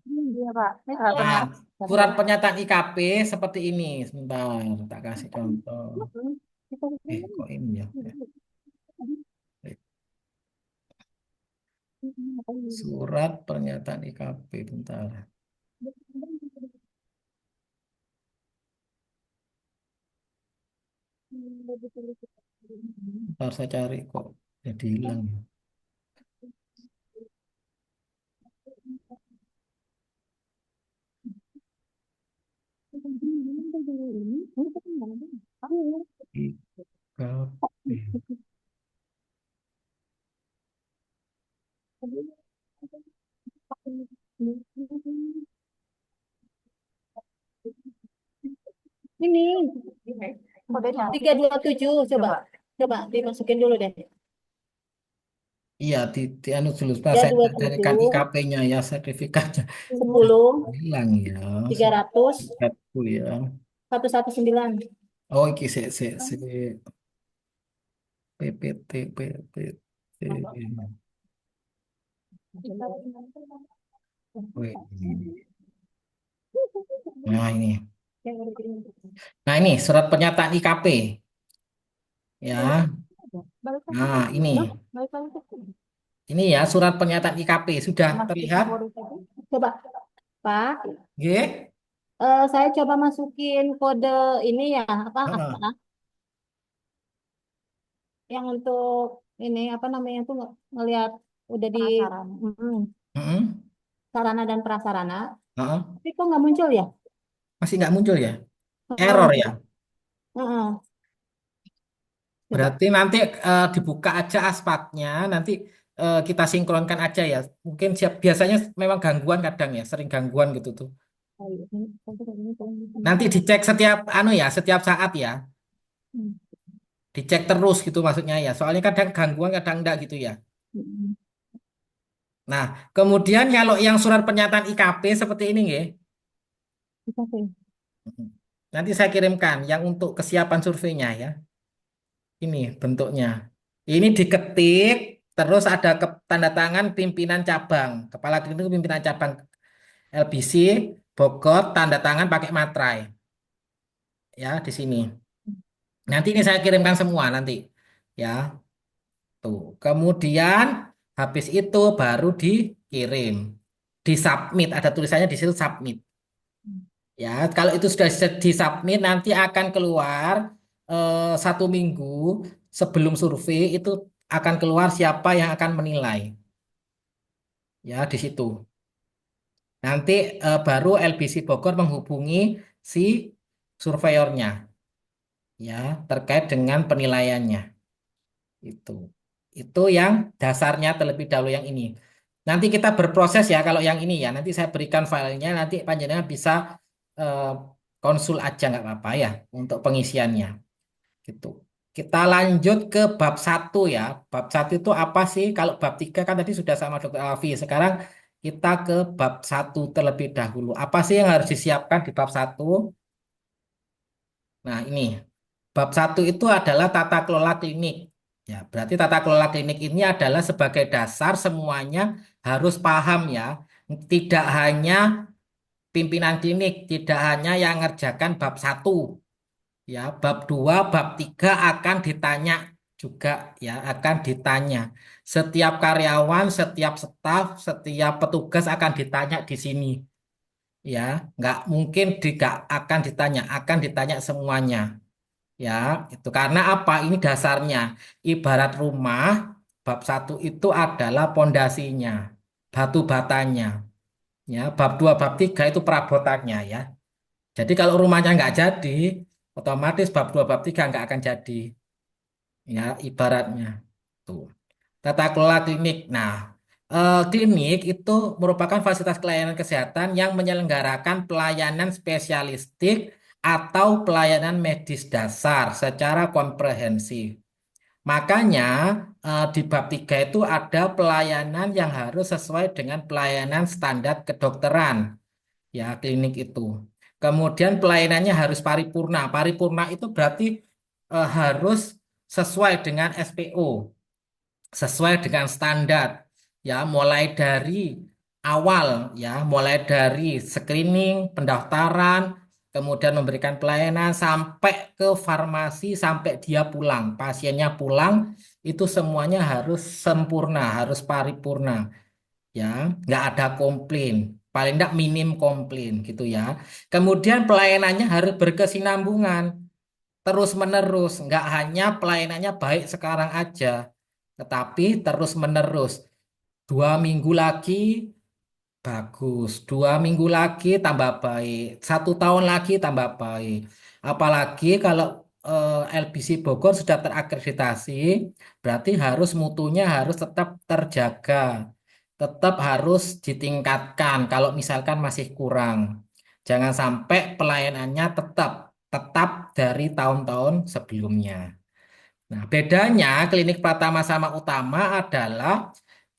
Iya Pak. Nah, surat pernyataan IKP seperti ini. Sebentar, tak kasih contoh. Kok ini ya? Surat pernyataan IKP, bentar. Bentar saya cari kok jadi hilang ya. IKP. Ini kodenya 327 coba. Coba dimasukin dulu deh. Iya, di anu dulu. Nah, Tiga saya dua carikan tujuh IKP-nya ya, sertifikatnya. 10 Hilang ya. 300 Sertifikatku ya. 119. Oh, iki PPT, PPT. Oh, ini. Nah, ini. Nah, ini surat pernyataan IKP. Ya. Nah, ini. Ini ya surat pernyataan IKP. Sudah terlihat? Coba, Pak. G? Saya coba masukin kode ini ya, apa, Heeh. yang untuk ini apa namanya tuh ngelihat udah di Heeh. sarana dan prasarana. Heeh. Tapi kok nggak muncul ya? Masih nggak muncul ya? Error Heeh, ya? heeh. Coba. Berarti nanti dibuka aja aspaknya, nanti kita sinkronkan aja ya. Mungkin biasanya memang gangguan kadang ya, sering gangguan gitu tuh. Nanti dicek setiap anu ya, setiap saat ya. Hmm. Dicek terus gitu maksudnya ya. Soalnya kadang gangguan, kadang enggak gitu ya. Hmm. Nah, kemudian kalau yang surat pernyataan IKP seperti ini nggih. Bisa sih. Nanti saya kirimkan yang untuk kesiapan surveinya ya. Ini bentuknya. Ini diketik, terus ada tanda tangan pimpinan cabang. Kepala klinik itu pimpinan cabang LBC Bogor, tanda tangan pakai materai. Ya, di sini. Nanti ini saya kirimkan semua nanti. Ya, tuh. Kemudian habis itu baru dikirim. Disubmit, ada tulisannya di situ submit. Ya, kalau itu sudah disubmit nanti akan keluar 1 minggu sebelum survei itu akan keluar siapa yang akan menilai. Ya, di situ. Nanti baru LBC Bogor menghubungi si surveyornya ya terkait dengan penilaiannya. Itu. Itu yang dasarnya terlebih dahulu yang ini. Nanti kita berproses ya kalau yang ini ya. Nanti saya berikan filenya. Nanti panjenengan bisa eh, konsul aja nggak apa-apa ya untuk pengisiannya. Gitu. Kita lanjut ke bab 1 ya. Bab 1 itu apa sih? Kalau bab 3 kan tadi sudah sama Dokter Alfi. Sekarang kita ke bab 1 terlebih dahulu. Apa sih yang harus disiapkan di bab 1? Nah, ini bab 1 itu adalah tata kelola klinik. Ya, berarti tata kelola klinik ini adalah sebagai dasar semuanya harus paham ya. Tidak hanya pimpinan klinik, tidak hanya yang ngerjakan bab 1. Ya, bab 2, bab 3 akan ditanya juga ya, akan ditanya. Setiap karyawan, setiap staf, setiap petugas akan ditanya di sini. Ya, nggak mungkin nggak akan ditanya semuanya. Ya, itu karena apa? Ini dasarnya. Ibarat rumah, bab 1 itu adalah pondasinya, batu batanya. Ya, bab 2, bab 3 itu perabotannya ya. Jadi kalau rumahnya nggak jadi, otomatis bab 2, bab 3 nggak akan jadi. Ya, ibaratnya. Tuh. Tata kelola klinik. Nah, klinik itu merupakan fasilitas pelayanan kesehatan yang menyelenggarakan pelayanan spesialistik atau pelayanan medis dasar secara komprehensif. Makanya di bab 3 itu ada pelayanan yang harus sesuai dengan pelayanan standar kedokteran, ya klinik itu. Kemudian pelayanannya harus paripurna. Paripurna itu berarti harus sesuai dengan SPO, sesuai dengan standar ya mulai dari awal ya mulai dari screening pendaftaran kemudian memberikan pelayanan sampai ke farmasi sampai dia pulang pasiennya pulang itu semuanya harus sempurna harus paripurna ya nggak ada komplain paling tidak minim komplain gitu ya kemudian pelayanannya harus berkesinambungan terus menerus nggak hanya pelayanannya baik sekarang aja tetapi terus menerus 2 minggu lagi bagus 2 minggu lagi tambah baik 1 tahun lagi tambah baik apalagi kalau LBC Bogor sudah terakreditasi berarti harus mutunya harus tetap terjaga tetap harus ditingkatkan kalau misalkan masih kurang jangan sampai pelayanannya tetap tetap dari tahun-tahun sebelumnya. Nah, bedanya klinik Pratama sama Utama adalah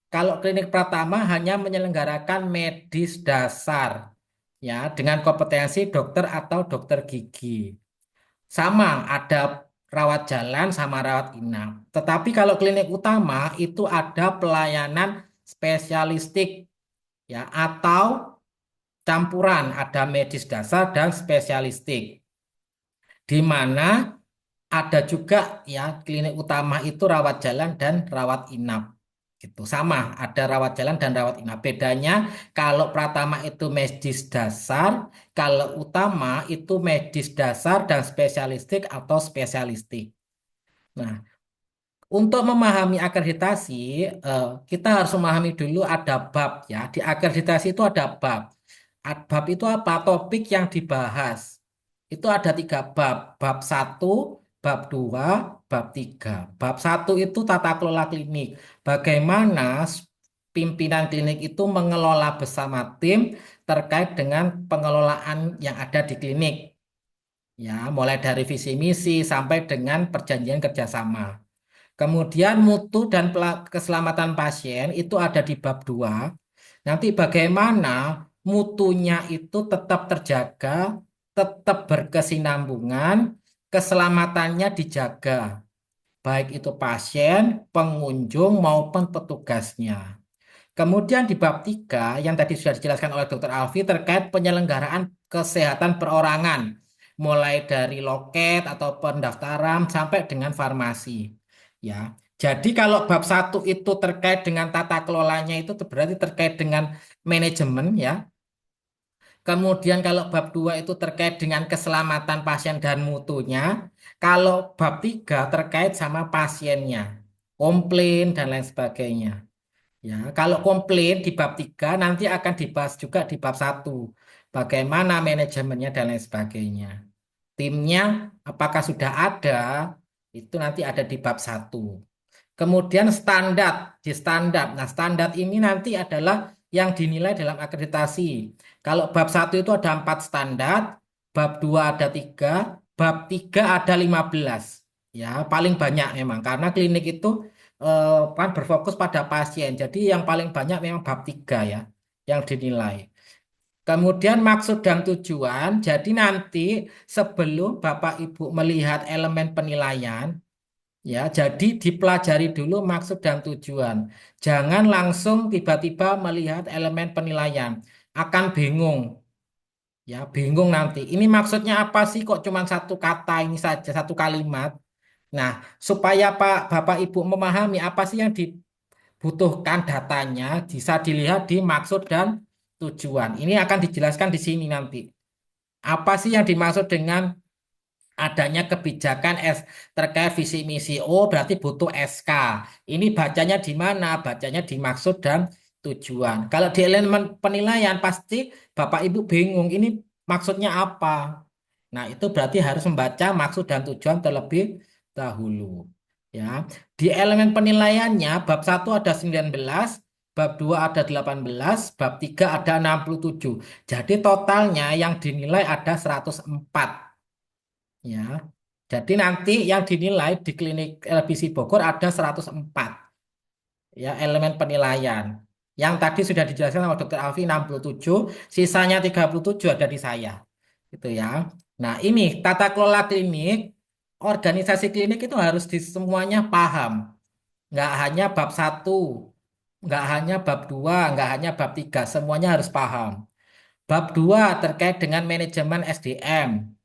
kalau klinik Pratama hanya menyelenggarakan medis dasar ya dengan kompetensi dokter atau dokter gigi. Sama ada rawat jalan sama rawat inap. Tetapi kalau klinik Utama itu ada pelayanan spesialistik ya atau campuran ada medis dasar dan spesialistik di mana ada juga ya klinik utama itu rawat jalan dan rawat inap. Gitu. Sama, ada rawat jalan dan rawat inap. Bedanya kalau Pratama itu medis dasar, kalau utama itu medis dasar dan spesialistik atau spesialistik. Nah, untuk memahami akreditasi, kita harus memahami dulu ada bab ya. Di akreditasi itu ada bab. Bab itu apa? Topik yang dibahas. Itu ada 3 bab. Bab 1, bab 2, bab 3. Bab 1 itu tata kelola klinik. Bagaimana pimpinan klinik itu mengelola bersama tim terkait dengan pengelolaan yang ada di klinik. Ya, mulai dari visi misi sampai dengan perjanjian kerjasama. Kemudian mutu dan keselamatan pasien itu ada di bab 2. Nanti bagaimana mutunya itu tetap terjaga, tetap berkesinambungan, keselamatannya dijaga, baik itu pasien, pengunjung maupun petugasnya. Kemudian di bab 3 yang tadi sudah dijelaskan oleh Dr. Alfi terkait penyelenggaraan kesehatan perorangan, mulai dari loket atau pendaftaran sampai dengan farmasi. Ya. Jadi kalau bab 1 itu terkait dengan tata kelolanya itu berarti terkait dengan manajemen ya. Kemudian kalau bab 2 itu terkait dengan keselamatan pasien dan mutunya. Kalau bab 3 terkait sama pasiennya, komplain dan lain sebagainya. Ya, kalau komplain di bab 3 nanti akan dibahas juga di bab 1. Bagaimana manajemennya dan lain sebagainya. Timnya apakah sudah ada, itu nanti ada di bab 1. Kemudian standar, di standar. Nah, standar ini nanti adalah yang dinilai dalam akreditasi. Kalau bab 1 itu ada 4 standar, bab 2 ada 3, bab 3 ada 15. Ya, paling banyak memang karena klinik itu kan berfokus pada pasien. Jadi yang paling banyak memang bab 3 ya yang dinilai. Kemudian maksud dan tujuan. Jadi nanti sebelum Bapak Ibu melihat elemen penilaian, ya, jadi dipelajari dulu maksud dan tujuan. Jangan langsung tiba-tiba melihat elemen penilaian. Akan bingung. Ya, bingung nanti. Ini maksudnya apa sih kok cuma satu kata ini saja, satu kalimat? Nah, supaya Bapak Ibu memahami apa sih yang dibutuhkan datanya, bisa dilihat di maksud dan tujuan. Ini akan dijelaskan di sini nanti. Apa sih yang dimaksud dengan adanya kebijakan terkait visi misi. Oh, berarti butuh SK. Ini bacanya di mana? Bacanya di maksud dan tujuan. Kalau di elemen penilaian pasti Bapak Ibu bingung ini maksudnya apa. Nah, itu berarti harus membaca maksud dan tujuan terlebih dahulu. Ya. Di elemen penilaiannya bab 1 ada 19, bab 2 ada 18, bab 3 ada 67. Jadi totalnya yang dinilai ada 104. Ya, jadi nanti yang dinilai di klinik LBC Bogor ada 104 ya elemen penilaian. Yang tadi sudah dijelaskan sama Dokter Alfi 67, sisanya 37 ada di saya. Gitu ya. Nah, ini tata kelola klinik, organisasi klinik itu harus di semuanya paham. Nggak hanya bab 1, nggak hanya bab 2, nggak hanya bab 3, semuanya harus paham. Bab 2 terkait dengan manajemen SDM.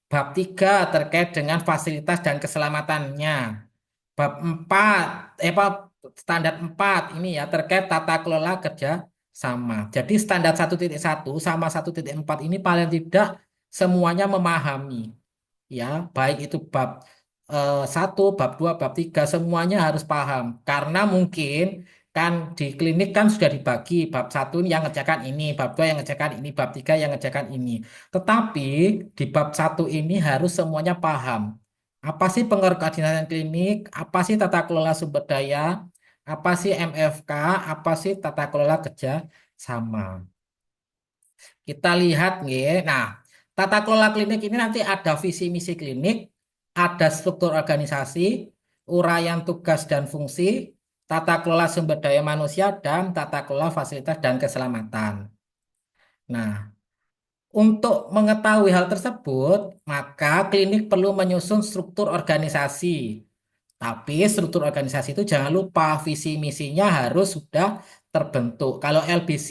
Bab 3 terkait dengan fasilitas dan keselamatannya. Bab 4, bab standar 4 ini ya terkait tata kelola kerja sama. Jadi standar 1.1 sama 1.4 ini paling tidak semuanya memahami. Ya, baik itu bab 1, bab 2, bab 3 semuanya harus paham. Karena mungkin kan di klinik kan sudah dibagi bab 1 yang ngerjakan ini, bab 2 yang ngerjakan ini, bab 3 yang ngerjakan ini. Tetapi di bab 1 ini harus semuanya paham. Apa sih pengorganisasian klinik? Apa sih tata kelola sumber daya? Apa sih MFK? Apa sih tata kelola kerja sama? Kita lihat nih. Nah, tata kelola klinik ini nanti ada visi misi klinik, ada struktur organisasi, uraian tugas dan fungsi, tata kelola sumber daya manusia, dan tata kelola fasilitas dan keselamatan. Nah, untuk mengetahui hal tersebut, maka klinik perlu menyusun struktur organisasi. Tapi struktur organisasi itu jangan lupa visi misinya harus sudah terbentuk. Kalau LBC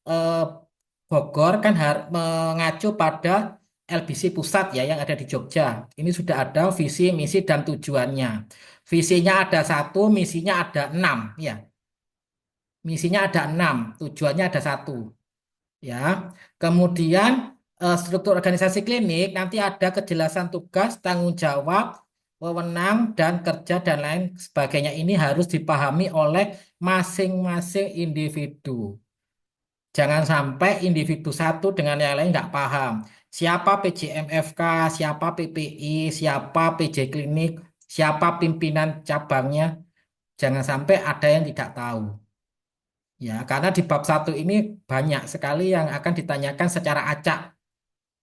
eh, Bogor kan mengacu pada LBC Pusat ya yang ada di Jogja. Ini sudah ada visi, misi, dan tujuannya. Visinya ada 1, misinya ada 6 ya. Misinya ada 6, tujuannya ada 1 ya. Kemudian struktur organisasi klinik nanti ada kejelasan tugas, tanggung jawab, wewenang dan kerja dan lain sebagainya. Ini harus dipahami oleh masing-masing individu. Jangan sampai individu satu dengan yang lain nggak paham. Siapa PJMFK, siapa PPI, siapa PJ Klinik, siapa pimpinan cabangnya. Jangan sampai ada yang tidak tahu. Ya, karena di bab 1 ini banyak sekali yang akan ditanyakan secara acak.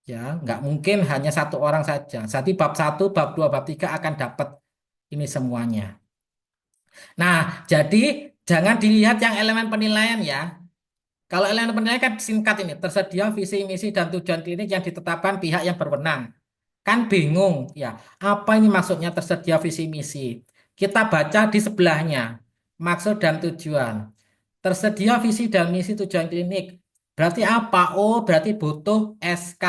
Ya, nggak mungkin hanya satu orang saja. Jadi bab satu, bab 2, bab 3 akan dapat ini semuanya. Nah, jadi jangan dilihat yang elemen penilaian ya. Kalau elemen penilaian kan singkat ini, tersedia visi, misi, dan tujuan klinik yang ditetapkan pihak yang berwenang. Kan bingung ya, apa ini maksudnya tersedia visi, misi? Kita baca di sebelahnya, maksud dan tujuan. Tersedia visi dan misi tujuan klinik. Berarti apa? Oh, berarti butuh SK.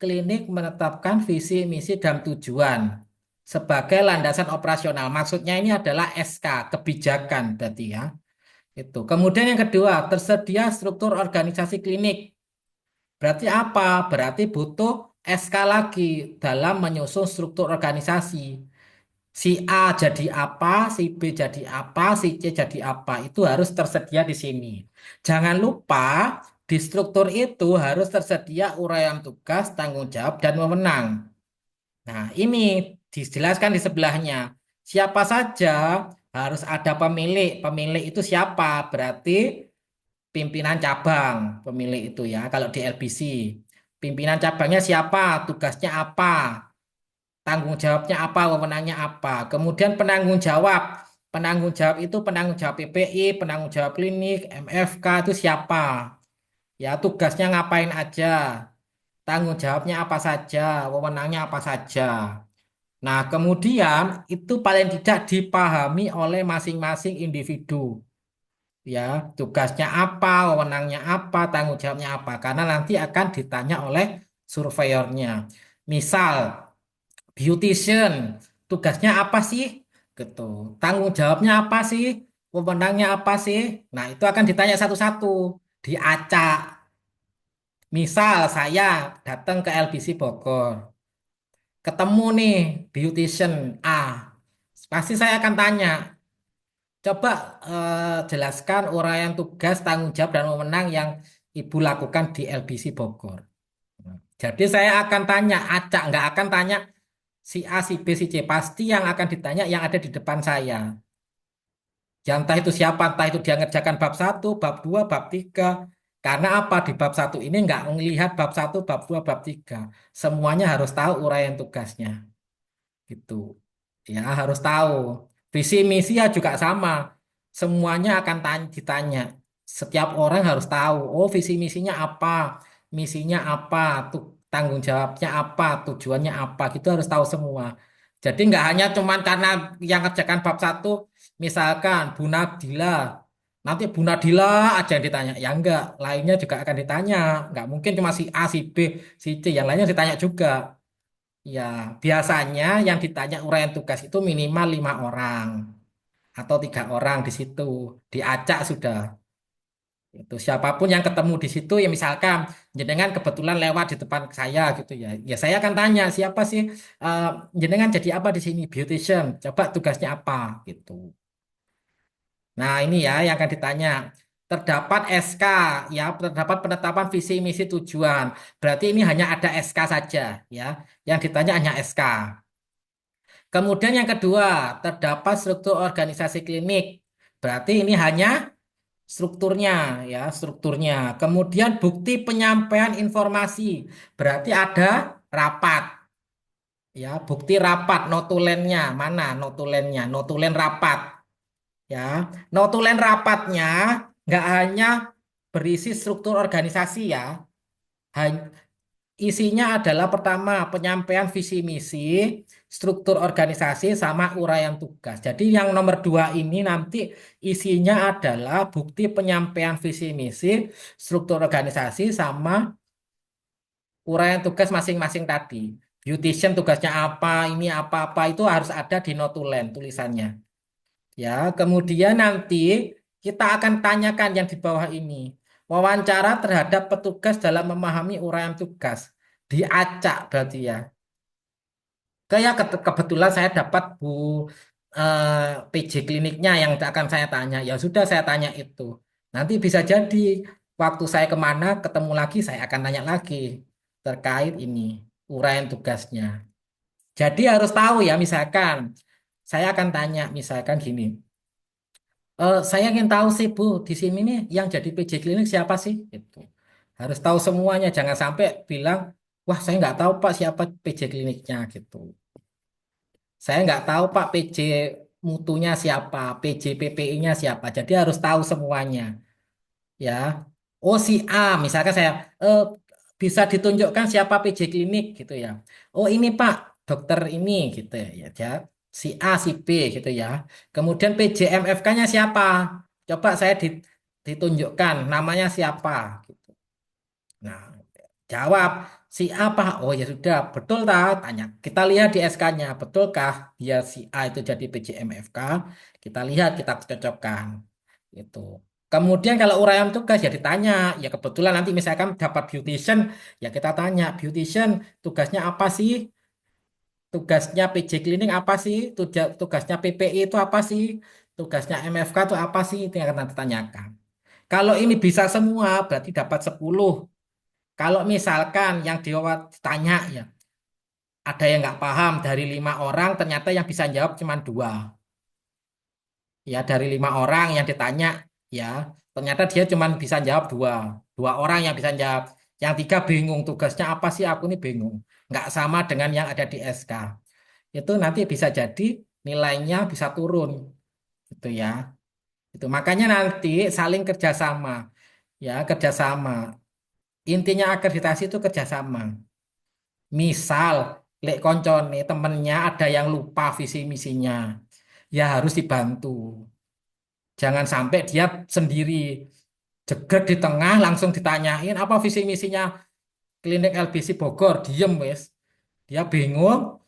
Klinik menetapkan visi, misi, dan tujuan sebagai landasan operasional. Maksudnya ini adalah SK, kebijakan berarti ya. Itu. Kemudian yang kedua, tersedia struktur organisasi klinik. Berarti apa? Berarti butuh SK lagi dalam menyusun struktur organisasi. Si A jadi apa, si B jadi apa, si C jadi apa. Itu harus tersedia di sini. Jangan lupa di struktur itu harus tersedia uraian tugas, tanggung jawab, dan wewenang. Nah, ini dijelaskan di sebelahnya. Siapa saja harus ada pemilik. Pemilik itu siapa? Berarti pimpinan cabang, pemilik itu ya. Kalau di LBC, pimpinan cabangnya siapa? Tugasnya apa? Tanggung jawabnya apa, wewenangnya apa. Kemudian penanggung jawab. Penanggung jawab itu penanggung jawab PPI, penanggung jawab klinik, MFK itu siapa? Ya, tugasnya ngapain aja. Tanggung jawabnya apa saja, wewenangnya apa saja. Nah, kemudian itu paling tidak dipahami oleh masing-masing individu. Ya, tugasnya apa, wewenangnya apa, tanggung jawabnya apa. Karena nanti akan ditanya oleh surveyornya. Misal, beautician, tugasnya apa sih? Gitu. Tanggung jawabnya apa sih? Wewenangnya apa sih? Nah, itu akan ditanya satu-satu, diacak. Misal saya datang ke LBC Bogor, ketemu nih beautician A. Pasti saya akan tanya, coba jelaskan uraian tugas, tanggung jawab, dan wewenang yang Ibu lakukan di LBC Bogor. Jadi saya akan tanya, acak, nggak akan tanya si A, si B, si C. Pasti yang akan ditanya yang ada di depan saya. Ya entah itu siapa, entah itu dia ngerjakan bab satu, bab 2, bab 3. Karena apa? Di bab satu ini nggak melihat bab satu, bab 2, bab 3. Semuanya harus tahu uraian tugasnya. Gitu. Ya harus tahu. Visi misi ya juga sama. Semuanya akan ditanya. Setiap orang harus tahu. Oh visi misinya apa? Misinya apa? Tuh, tanggung jawabnya apa? Tujuannya apa? Gitu harus tahu semua. Jadi nggak hanya cuman karena yang kerjakan bab satu, misalkan Bu Nadila, nanti Bu Nadila aja yang ditanya. Ya enggak, lainnya juga akan ditanya. Nggak mungkin cuma si A, si B, si C, yang lainnya ditanya juga. Ya, biasanya yang ditanya uraian tugas itu minimal 5 orang atau 3 orang di situ. Diacak sudah. Itu siapapun yang ketemu di situ ya misalkan jenengan kebetulan lewat di depan saya gitu ya. Ya saya akan tanya siapa sih eh, jenengan jadi apa di sini? Beautician. Coba tugasnya apa gitu. Nah, ini ya yang akan ditanya. Terdapat SK, ya, terdapat penetapan visi misi tujuan. Berarti ini hanya ada SK saja, ya. Yang ditanya hanya SK. Kemudian yang kedua, terdapat struktur organisasi klinik. Berarti ini hanya strukturnya, ya, strukturnya. Kemudian bukti penyampaian informasi. Berarti ada rapat, ya, bukti rapat, notulennya mana? Notulennya, notulen rapat, ya. Notulen rapatnya nggak hanya berisi struktur organisasi ya. Isinya adalah pertama penyampaian visi misi, struktur organisasi sama uraian tugas. Jadi yang nomor 2 ini nanti isinya adalah bukti penyampaian visi misi, struktur organisasi sama uraian tugas masing-masing tadi. Beautician tugasnya apa, ini apa-apa itu harus ada di notulen tulisannya. Ya, kemudian nanti kita akan tanyakan yang di bawah ini. Wawancara terhadap petugas dalam memahami uraian tugas. Diacak berarti ya. Kayak kebetulan saya dapat eh, PJ kliniknya yang akan saya tanya. Ya sudah saya tanya itu. Nanti bisa jadi waktu saya kemana ketemu lagi saya akan tanya lagi terkait ini uraian tugasnya. Jadi harus tahu ya misalkan saya akan tanya misalkan gini. Saya ingin tahu sih Bu, di sini nih yang jadi PJ klinik siapa sih? Itu harus tahu semuanya. Jangan sampai bilang, Wah, saya nggak tahu Pak siapa PJ kliniknya gitu. Saya nggak tahu Pak PJ mutunya siapa, PJ PPI-nya siapa. Jadi harus tahu semuanya. Ya. Oh si A, misalkan saya eh, bisa ditunjukkan siapa PJ klinik gitu ya. Oh ini Pak, dokter ini gitu ya. Ya. Si A, si B gitu ya. Kemudian PJ MFK-nya siapa? Coba saya ditunjukkan namanya siapa gitu. Nah, jawab si A apa? Oh ya sudah, betul tak? Tanya. Kita lihat di SK-nya, betulkah dia si A itu jadi PJMFK? Kita lihat, kita cocokkan. Itu. Kemudian kalau uraian tugas ya ditanya, ya kebetulan nanti misalkan dapat beautician, ya kita tanya, beautician tugasnya apa sih? Tugasnya PJ Cleaning apa sih? Tugasnya PPI itu apa sih? Tugasnya MFK itu apa sih? Itu yang akan nanti tanyakan. Kalau ini bisa semua, berarti dapat 10. Kalau misalkan yang ditanya ya, ada yang nggak paham dari 5 orang, ternyata yang bisa jawab cuma dua. Ya dari 5 orang yang ditanya, ya ternyata dia cuma bisa jawab dua. 2 orang yang bisa jawab. Yang tiga bingung tugasnya apa sih? Aku ini bingung. Nggak sama dengan yang ada di SK. Itu nanti bisa jadi nilainya bisa turun, gitu ya. Itu makanya nanti saling kerjasama, ya kerjasama. Intinya akreditasi itu kerjasama. Misal, lek koncone temennya ada yang lupa visi misinya, ya harus dibantu. Jangan sampai dia sendiri jegrek di tengah langsung ditanyain apa visi misinya klinik LBC Bogor, diem wes. Dia bingung,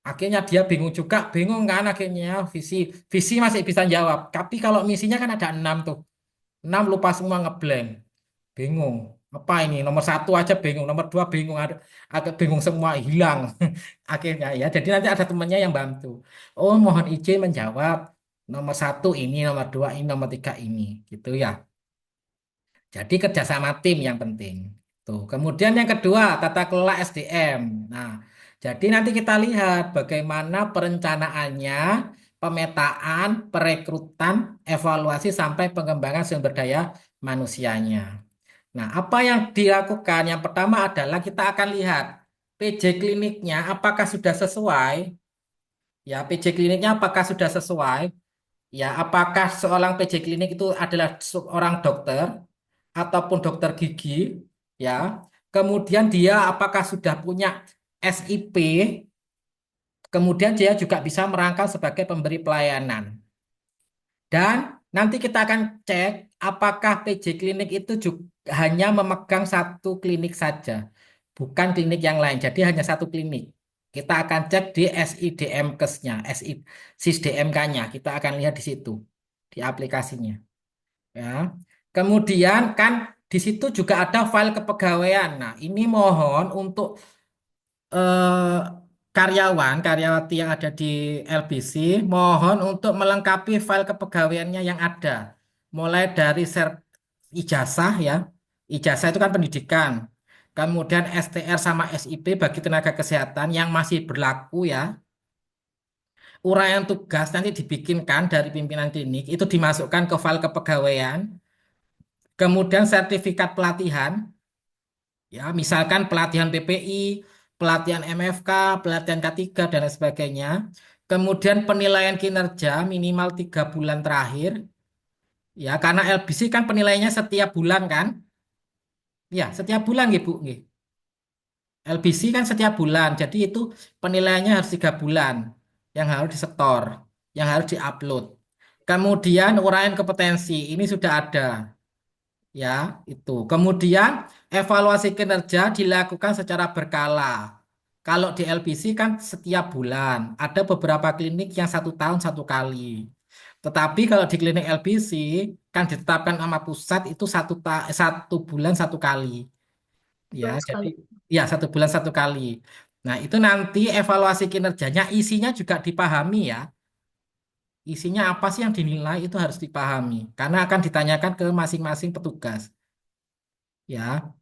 akhirnya dia bingung juga, bingung kan akhirnya visi visi masih bisa jawab. Tapi kalau misinya kan ada 6 tuh, 6 lupa semua ngeblank. Bingung. Apa ini? Nomor satu aja bingung, nomor dua bingung, agak bingung semua hilang. Akhirnya ya, jadi nanti ada temannya yang bantu. Oh, mohon izin menjawab. Nomor satu ini, nomor dua ini, nomor tiga ini, gitu ya. Jadi kerjasama tim yang penting. Tuh. Kemudian yang kedua, tata kelola SDM. Nah, jadi nanti kita lihat bagaimana perencanaannya, pemetaan, perekrutan, evaluasi sampai pengembangan sumber daya manusianya. Nah, apa yang dilakukan? Yang pertama adalah kita akan lihat PJ kliniknya apakah sudah sesuai, ya PJ kliniknya apakah sudah sesuai, ya apakah seorang PJ klinik itu adalah seorang dokter ataupun dokter gigi, ya. Kemudian dia apakah sudah punya SIP, kemudian dia juga bisa merangkap sebagai pemberi pelayanan. Dan nanti kita akan cek apakah PJ klinik itu juga hanya memegang satu klinik saja, bukan klinik yang lain. Jadi hanya satu klinik. Kita akan cek di SIDM-kesnya, SISDMK-nya. Kita akan lihat di situ, di aplikasinya. Ya. Kemudian kan di situ juga ada file kepegawaian. Nah, ini mohon untuk eh, karyawati yang ada di LBC, mohon untuk melengkapi file kepegawaiannya yang ada. Mulai dari ijazah ya. Ijazah itu kan pendidikan. Kemudian STR sama SIP bagi tenaga kesehatan yang masih berlaku ya. Uraian tugas nanti dibikinkan dari pimpinan klinik, itu dimasukkan ke file kepegawaian. Kemudian sertifikat pelatihan, ya misalkan pelatihan PPI, pelatihan MFK, pelatihan K3 dan lain sebagainya. Kemudian penilaian kinerja minimal 3 bulan terakhir, ya karena LBC kan penilaiannya setiap bulan kan, ya setiap bulan gitu, nggih. LBC kan setiap bulan, jadi itu penilaiannya harus 3 bulan, yang harus disetor, yang harus diupload. Kemudian uraian kompetensi ini sudah ada. Ya, itu. Kemudian evaluasi kinerja dilakukan secara berkala. Kalau di LBC kan setiap bulan, ada beberapa klinik yang 1 tahun 1 kali. Tetapi kalau di klinik LBC kan ditetapkan sama pusat itu 1 bulan 1 kali. Ya, Betul jadi sekali. ya 1 bulan 1 kali. Nah, itu nanti evaluasi kinerjanya isinya juga dipahami ya. Isinya apa sih yang dinilai itu harus dipahami karena akan ditanyakan ke masing-masing petugas. Ya.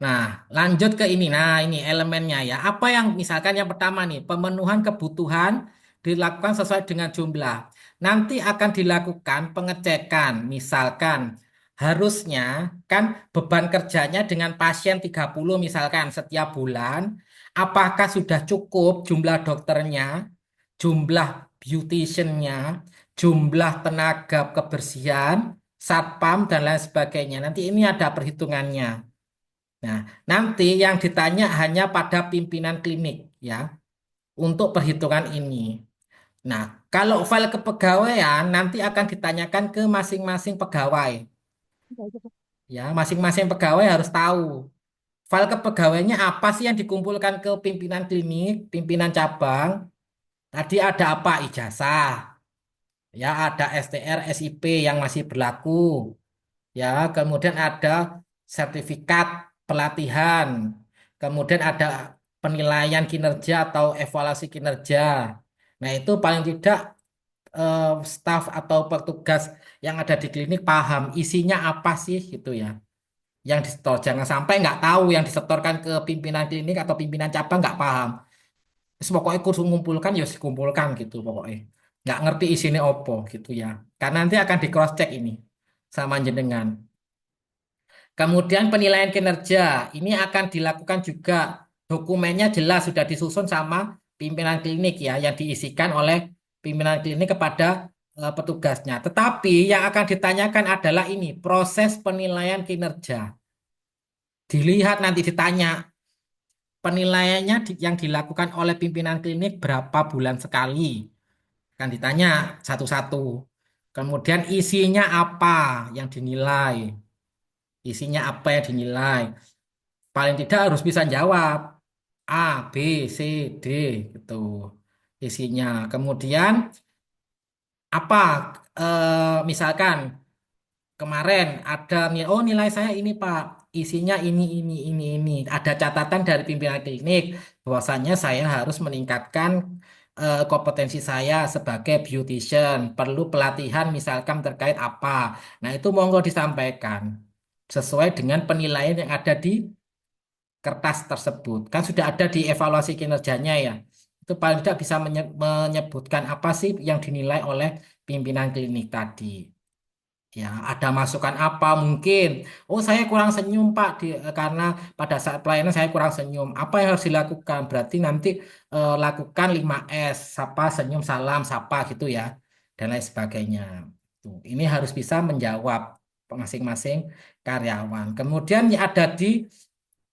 Nah, lanjut ke ini. Nah, ini elemennya ya. Apa yang misalkan yang pertama nih, pemenuhan kebutuhan dilakukan sesuai dengan jumlah. Nanti akan dilakukan pengecekan, misalkan harusnya kan beban kerjanya dengan pasien 30 misalkan setiap bulan, apakah sudah cukup jumlah dokternya, jumlah beauticiannya, jumlah tenaga kebersihan, satpam, dan lain sebagainya. Nanti ini ada perhitungannya. Nah, nanti yang ditanya hanya pada pimpinan klinik ya untuk perhitungan ini. Nah, kalau file kepegawaian nanti akan ditanyakan ke masing-masing pegawai. Ya, masing-masing pegawai harus tahu file kepegawaiannya apa sih yang dikumpulkan ke pimpinan klinik, pimpinan cabang. Tadi ada apa? Ijazah. Ya, ada STR, SIP yang masih berlaku. Ya, kemudian ada sertifikat pelatihan. Kemudian ada penilaian kinerja atau evaluasi kinerja. Nah, itu paling tidak eh, staf atau petugas yang ada di klinik paham isinya apa sih gitu ya. Yang disetor. Jangan sampai nggak tahu yang disetorkan ke pimpinan klinik atau pimpinan cabang nggak paham. Terus pokoknya kursus mengumpulkan ya dikumpulkan gitu pokoknya. Nggak ngerti isinya opo gitu ya. Karena nanti akan di cross check ini sama jenengan. Kemudian penilaian kinerja ini akan dilakukan juga dokumennya jelas sudah disusun sama pimpinan klinik ya yang diisikan oleh pimpinan klinik kepada petugasnya. Tetapi yang akan ditanyakan adalah ini proses penilaian kinerja. Dilihat nanti ditanya penilaiannya yang dilakukan oleh pimpinan klinik berapa bulan sekali. Kan ditanya satu-satu. Kemudian isinya apa yang dinilai. Isinya apa yang dinilai. Paling tidak harus bisa jawab. A, B, C, D gitu isinya. Kemudian apa misalkan kemarin ada oh nilai saya ini Pak, isinya ini. Ada catatan dari pimpinan klinik bahwasanya saya harus meningkatkan kompetensi saya sebagai beautician, perlu pelatihan misalkan terkait apa. Nah, itu monggo disampaikan sesuai dengan penilaian yang ada di kertas tersebut. Kan sudah ada di evaluasi kinerjanya ya. Itu paling tidak bisa menyebutkan apa sih yang dinilai oleh pimpinan klinik tadi. Ya, ada masukan apa mungkin? Oh, saya kurang senyum, Pak, karena pada saat pelayanan saya kurang senyum. Apa yang harus dilakukan? Berarti nanti lakukan 5S, sapa, senyum, salam, sapa gitu ya, dan lain sebagainya. Tuh, ini harus bisa menjawab masing-masing karyawan. Kemudian ya ada di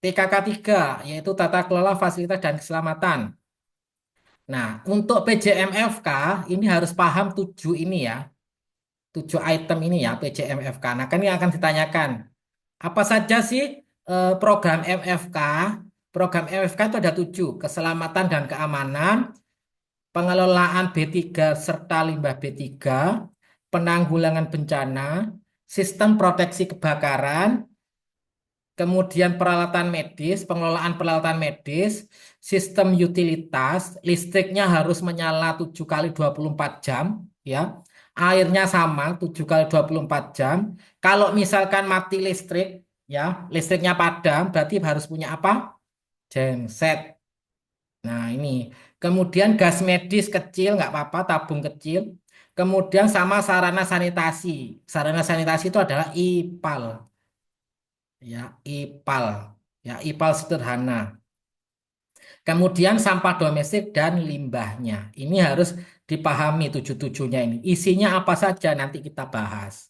TKK 3, yaitu Tata Kelola Fasilitas dan Keselamatan. Nah, untuk PJMFK ini harus paham 7 ini ya. 7 item ini ya PJMFK. Nah, kan ini akan ditanyakan. Apa saja sih program MFK? Program MFK itu ada 7. Keselamatan dan keamanan, pengelolaan B3 serta limbah B3, penanggulangan bencana, sistem proteksi kebakaran, kemudian peralatan medis, pengelolaan peralatan medis, sistem utilitas, listriknya harus menyala 7 kali 24 jam, ya. Airnya sama 7 kali 24 jam. Kalau misalkan mati listrik, ya, listriknya padam, berarti harus punya apa? Genset. Nah, ini. Kemudian gas medis kecil, nggak apa-apa, tabung kecil. Kemudian sama sarana sanitasi. Sarana sanitasi itu adalah IPAL. Ya, IPAL. Ya, IPAL sederhana. Kemudian sampah domestik dan limbahnya. Ini harus dipahami 7-7-nya ini. Isinya apa saja nanti kita bahas.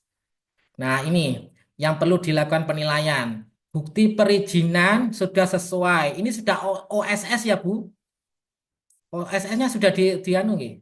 Nah, ini yang perlu dilakukan penilaian. Bukti perizinan sudah sesuai. Ini sudah OSS ya, Bu? OSS-nya sudah dianu nggih?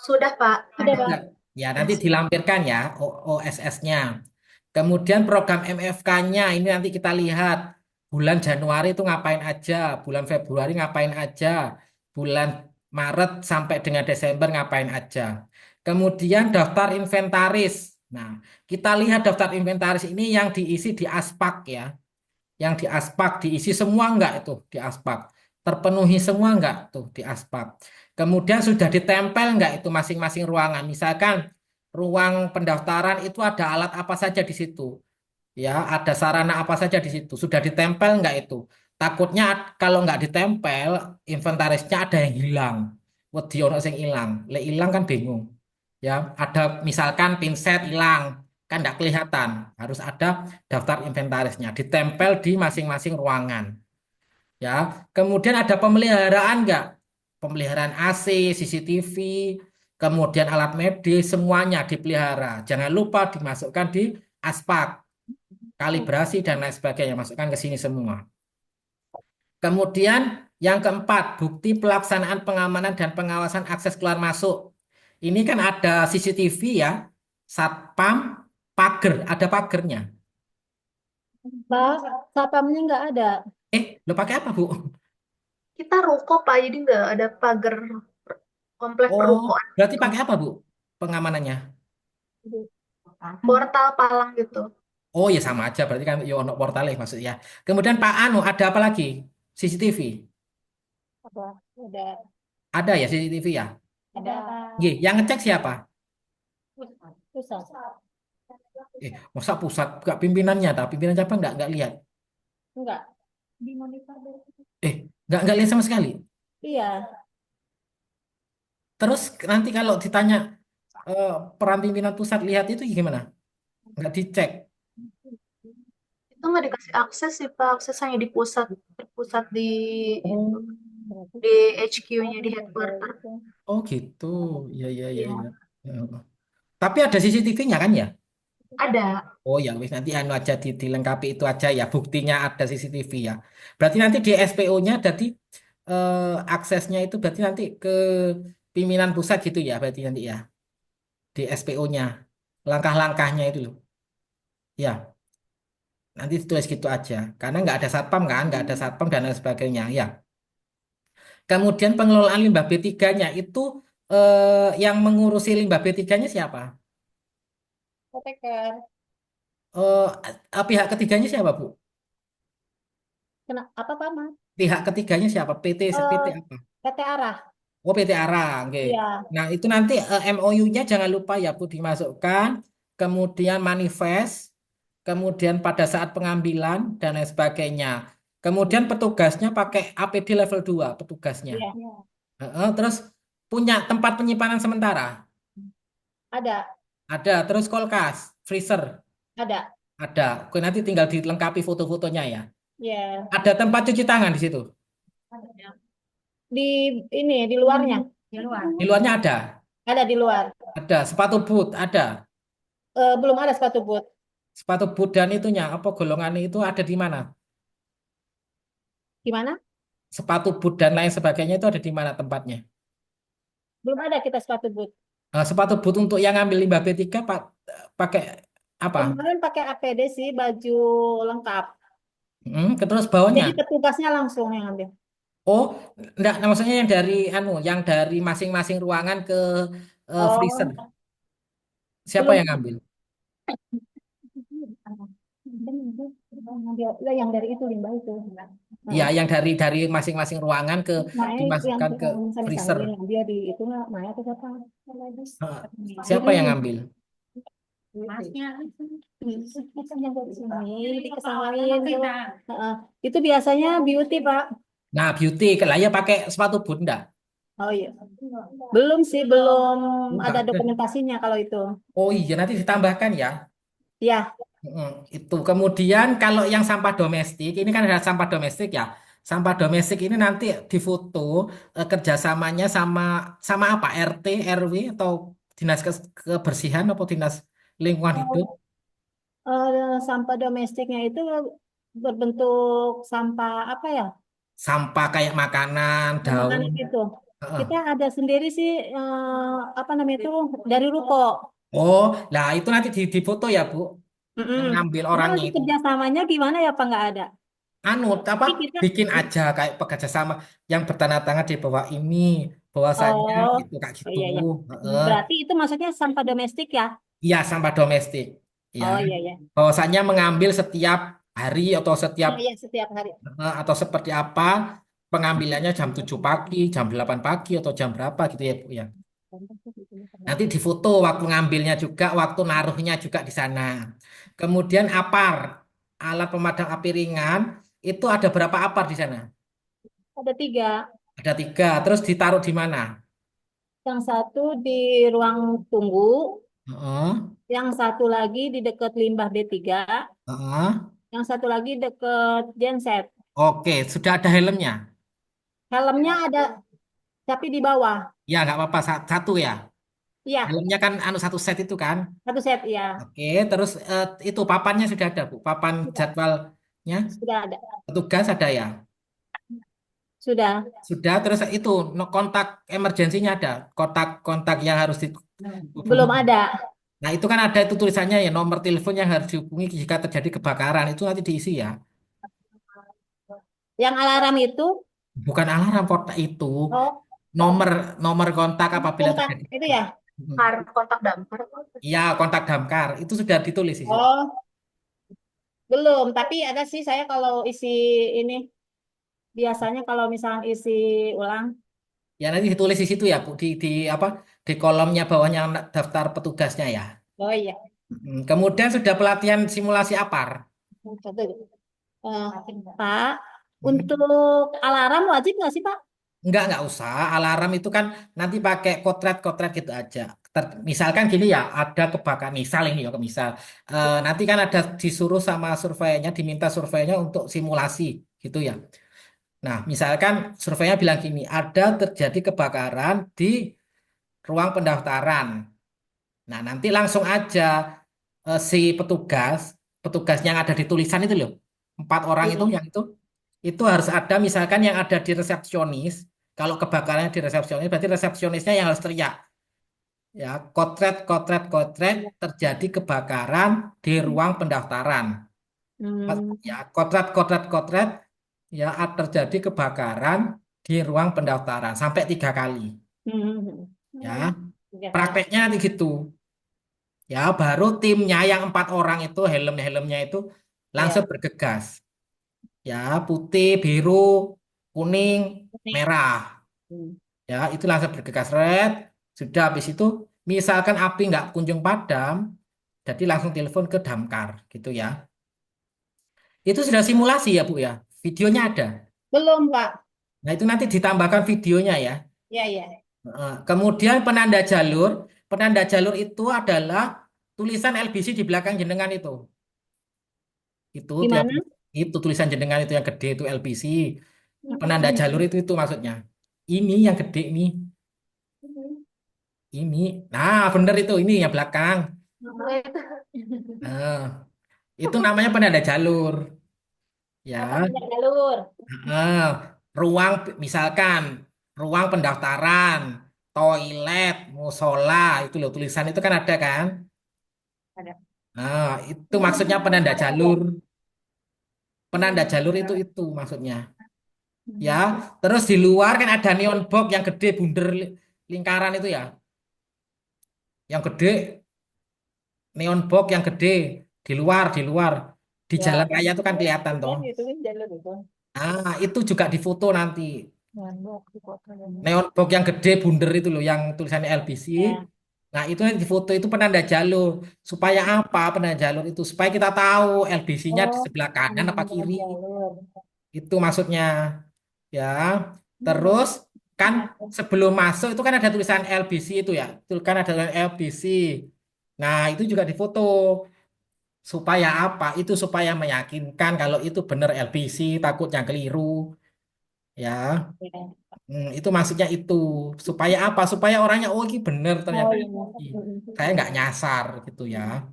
Sudah, Pak. Sudah, Pak. Ya, ya, nanti dilampirkan ya OSS-nya. Kemudian program MFK-nya ini nanti kita lihat bulan Januari itu ngapain aja, bulan Februari ngapain aja, bulan Maret sampai dengan Desember ngapain aja. Kemudian daftar inventaris. Nah, kita lihat daftar inventaris ini yang diisi di Aspak ya. Yang di Aspak diisi semua enggak itu di Aspak. Terpenuhi semua enggak tuh di Aspak. Kemudian sudah ditempel enggak itu masing-masing ruangan. Misalkan ruang pendaftaran itu ada alat apa saja di situ. Ya, ada sarana apa saja di situ. Sudah ditempel enggak itu? Takutnya kalau enggak ditempel, inventarisnya ada yang hilang. Wedi ono sing hilang. Lek hilang kan bingung. Ya, ada misalkan pinset hilang. kan nggak kelihatan. Harus ada daftar inventarisnya, ditempel di masing-masing ruangan. Ya, kemudian ada pemeliharaan nggak? Pemeliharaan AC, CCTV, kemudian alat medis, semuanya dipelihara. Jangan lupa dimasukkan di aspak, kalibrasi dan lain sebagainya, masukkan ke sini semua. Kemudian yang keempat, bukti pelaksanaan pengamanan dan pengawasan akses keluar masuk. Ini kan ada CCTV ya, satpam, pagar, ada pagernya. Pak, satpamnya nggak ada. Lo pakai apa, Bu? Kita ruko Pak, jadi nggak ada pagar komplek Oh, perukoan berarti gitu. pakai apa, Bu? Pengamanannya? Portal palang gitu. Oh ya sama aja, berarti kan yo ono portalnya maksudnya. Kemudian Pak Anu, ada apa lagi? CCTV. Apa? Ada. Ada ya CCTV ya? Ada. Nggih, yang ngecek siapa? Pusat. Masa pusat, gak pimpinannya, tapi pimpinan cabang nggak lihat. Enggak. Di monitor. Eh, nggak lihat sama sekali. Iya. Terus nanti kalau ditanya eh, peran pimpinan pusat lihat itu gimana? Nggak dicek. Itu nggak dikasih akses sih Pak, akses hanya di pusat, terpusat Oh, di HQ-nya di headquarter. oh gitu. Ya, ya, ya, ya. Iya, Heeh. Tapi ada CCTV-nya kan ya? ada. Oh ya, wis nanti anu aja dilengkapi itu aja ya. Buktinya ada CCTV ya. Berarti nanti di SPO-nya jadi aksesnya itu berarti nanti ke pimpinan pusat gitu ya, berarti nanti ya di SPO-nya. Langkah-langkahnya itu loh. Ya, nanti ditulis gitu aja. Karena nggak ada satpam kan, nggak ada satpam dan lain sebagainya. Ya. Kemudian pengelolaan limbah B3-nya itu yang mengurusi limbah B3-nya siapa? Apoteker. Eh, pihak ketiganya siapa, Bu? Kena apa Pak, Mas? Pihak ketiganya siapa? PT Eh, apa? PT Arah. Oh, PT Ara, oke. Iya. Nah, itu nanti MOU-nya jangan lupa ya, Bu, dimasukkan. Kemudian manifest, kemudian pada saat pengambilan, dan lain sebagainya. Kemudian petugasnya pakai APD level 2 petugasnya. Iya. Terus punya tempat penyimpanan sementara. Ada. Ada. Terus kulkas, freezer. Ada. Ada. Oke, nanti tinggal dilengkapi foto-fotonya ya. Iya. Ada tempat cuci tangan di situ. Di ini di luarnya. Di luar. Di luarnya ada. Ada di luar. Ada. Sepatu boot, ada. Belum ada sepatu boot. Sepatu boot dan itunya, apa golongannya itu ada di mana? Di mana? Sepatu boot dan lain sebagainya itu ada di mana tempatnya? Belum ada kita sepatu boot. Sepatu boot untuk yang ngambil limbah B3 pakai apa? Kemarin pakai APD sih, baju lengkap. Terus bawahnya. Jadi petugasnya langsung yang ambil. Oh, enggak, nah, maksudnya yang dari yang dari masing-masing ruangan ke freezer. Oh, Siapa belum. yang ngambil? Lah yang dari itu limbah itu. Ya, Nah, yang dari masing-masing ruangan ke Maya itu yang dimasukkan ke freezer. misalnya dia di itu nggak Maya itu siapa? Eh, Jadi siapa yang ngambil? masnya itu yang dari sini dikesamain tuh. Heeh. Itu biasanya beauty Pak. Nah, beauty, lah ya pakai sepatu boot enggak? Oh iya. Belum sih, belum Enggak ada ada. dokumentasinya kalau itu. Oh iya, nanti ditambahkan ya. Ya, Itu kemudian kalau yang sampah domestik ini kan ada sampah domestik ya. Sampah domestik ini nanti difoto kerjasamanya sama sama apa RT, RW atau dinas kebersihan atau dinas lingkungan hidup. sampah domestiknya itu berbentuk sampah apa ya? Sampah kayak makanan, daun. Makanan itu. Heeh. Kita ada sendiri sih apa namanya itu dari ruko. Oh, nah itu nanti difoto ya Bu, Mm-mm. yang ngambil Cuma orangnya untuk itu. kerjasamanya gimana ya Pak nggak ada. Anu apa Tapi kita bikin aja kayak pekerja sama yang bertanda tangan di bawah ini bahwasanya oh gitu kayak oh gitu. iya ya. Heeh. Berarti itu maksudnya sampah domestik ya? Iya, sampah domestik. Ya, Oh iya ya. bahwasanya mengambil setiap hari atau setiap Oh iya setiap hari. atau seperti apa pengambilannya jam 7 pagi, jam 8 pagi atau jam berapa gitu ya, Bu ya. Nanti difoto waktu ngambilnya juga, waktu naruhnya juga di sana. Kemudian APAR, alat pemadam api ringan, itu ada berapa APAR di sana? Ada tiga. Ada 3, terus ditaruh di mana? Yang satu di ruang tunggu, Heeh. Yang satu lagi di dekat limbah B3, Heeh. yang satu lagi dekat genset. Oke, sudah ada helmnya. Helmnya ada, tapi di bawah. Ya, nggak apa-apa. Satu ya. Iya, Helmnya kan anu satu set itu kan. satu set ya. Oke, terus itu papannya sudah ada, Bu. Papan Sudah, jadwalnya sudah ada. petugas ada ya. Sudah. Sudah, terus itu kontak emergensinya ada. Kontak-kontak yang harus dihubungi. Belum ada. Nah, itu kan ada itu tulisannya ya, nomor telepon yang harus dihubungi jika terjadi kebakaran. Itu nanti diisi ya. Yang alarm itu, Bukan alarm kontak itu. oh, Nomor nomor kontak apabila kontak terjadi. itu ya. Hmm. Kontak damkar. Iya, kontak damkar. Itu sudah ditulis di situ. Oh, belum. Tapi ada sih saya kalau isi ini, biasanya kalau misalnya isi ulang. Ya, nanti ditulis di situ ya, Bu. Di apa? Di kolomnya bawahnya daftar petugasnya ya. Oh iya. Kemudian sudah pelatihan simulasi APAR. Satu. Eh, Pak, Hmm. untuk alarm wajib nggak sih, Pak? Enggak usah. Alarm itu kan nanti pakai kotret-kotret gitu aja. Misalkan gini ya, ada kebakaran. Misal ini ya, misal. Nanti kan ada disuruh sama surveinya, diminta surveinya untuk simulasi gitu ya. Nah, misalkan surveinya bilang gini, ada terjadi kebakaran di ruang pendaftaran. Nah, nanti langsung aja si petugas yang ada di tulisan itu loh, 4 orang itu Iya. yang itu harus ada misalkan yang ada di resepsionis. Kalau kebakarannya di resepsionis, berarti resepsionisnya yang harus teriak. Ya, kotret, kotret, kotret, terjadi kebakaran di ruang pendaftaran. Hmm. Ya, kotret, kotret, kotret, ya terjadi kebakaran di ruang pendaftaran sampai 3 kali. Hmm. Ya, Tiga kali. prakteknya nanti gitu. Ya, baru timnya yang 4 orang itu helmnya itu langsung Ya. bergegas. Ya, putih, biru, kuning, merah. Hmm. Ya, itu langsung bergegas red. Sudah habis itu, misalkan api nggak kunjung padam, jadi langsung telepon ke damkar, gitu ya. Itu sudah simulasi ya, Bu ya. Videonya ada. Belum, Pak. Nah, itu nanti ditambahkan videonya ya. Ya, ya. Kemudian penanda jalur itu adalah tulisan LBC di belakang jenengan itu. Itu yang Gimana? itu tulisan jenengan itu yang gede itu LBC. Penanda jalur itu maksudnya. Ini yang gede nih. Ini. Nah, bener ini yang belakang. Nah, itu namanya penanda jalur. Apa Ya. tidak jalur? Nah, ruang misalkan ruang pendaftaran, toilet, musola, itu loh tulisan itu kan ada kan? Ada. Nah, itu maksudnya penanda jalur. Penanda jalur itu maksudnya. Ya, terus di luar kan ada neon box yang gede bunder lingkaran itu ya. Yang gede neon box yang gede di luar di Ya, jalan raya itu kan kelihatan itu toh. kan itu kan jalur itu. Nah, itu juga difoto nanti. Nyambung di kota. Neon box yang gede bunder itu loh yang tulisannya LBC. Ya. Nah, itu nanti difoto itu penanda jalur. Supaya apa penanda jalur itu? Supaya kita tahu LBC-nya di Oh, sebelah kanan apa penanda kiri. jalur. Itu maksudnya. Ya. Terus kan sebelum masuk itu kan ada tulisan LBC itu ya. Itu kan ada tulisan LBC. Nah, itu juga difoto. Supaya apa? Itu supaya meyakinkan kalau itu benar LBC, takutnya keliru. Ya, Ya. itu maksudnya itu. Supaya apa? Supaya orangnya, oh ini benar Oh ternyata iya. LBC. Saya nggak nyasar gitu ya.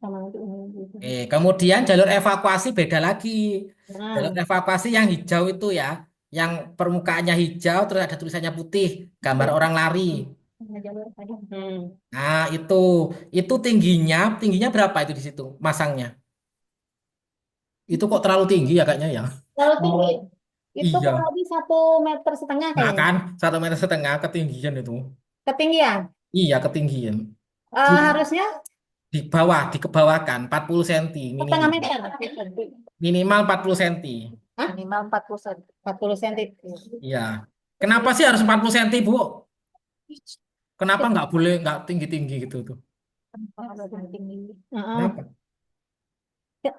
Sama itu ini gitu. Kemudian jalur evakuasi beda lagi. Jalur Nah, evakuasi yang hijau itu ya, yang permukaannya hijau terus ada tulisannya putih, gambar orang lari. penanda jalur tadi. Hmm. Nah, itu tingginya berapa itu di situ masangnya? Itu kok terlalu tinggi ya kayaknya ya. Kalau tinggi itu kurang Iya. lebih 1,5 meter Nah kayaknya. kan, 1,5 meter ketinggian itu. Ketinggian. Iya, ketinggian. Harusnya Dikebawahkan 40 cm setengah minimal. meter. Minimal 40 cm. Hah? Minimal 40 cm. 40 cm. Iya. Kenapa sih harus 40 cm, Bu? Kenapa nggak tinggi-tinggi gitu tuh? Heeh. Kenapa? Ya,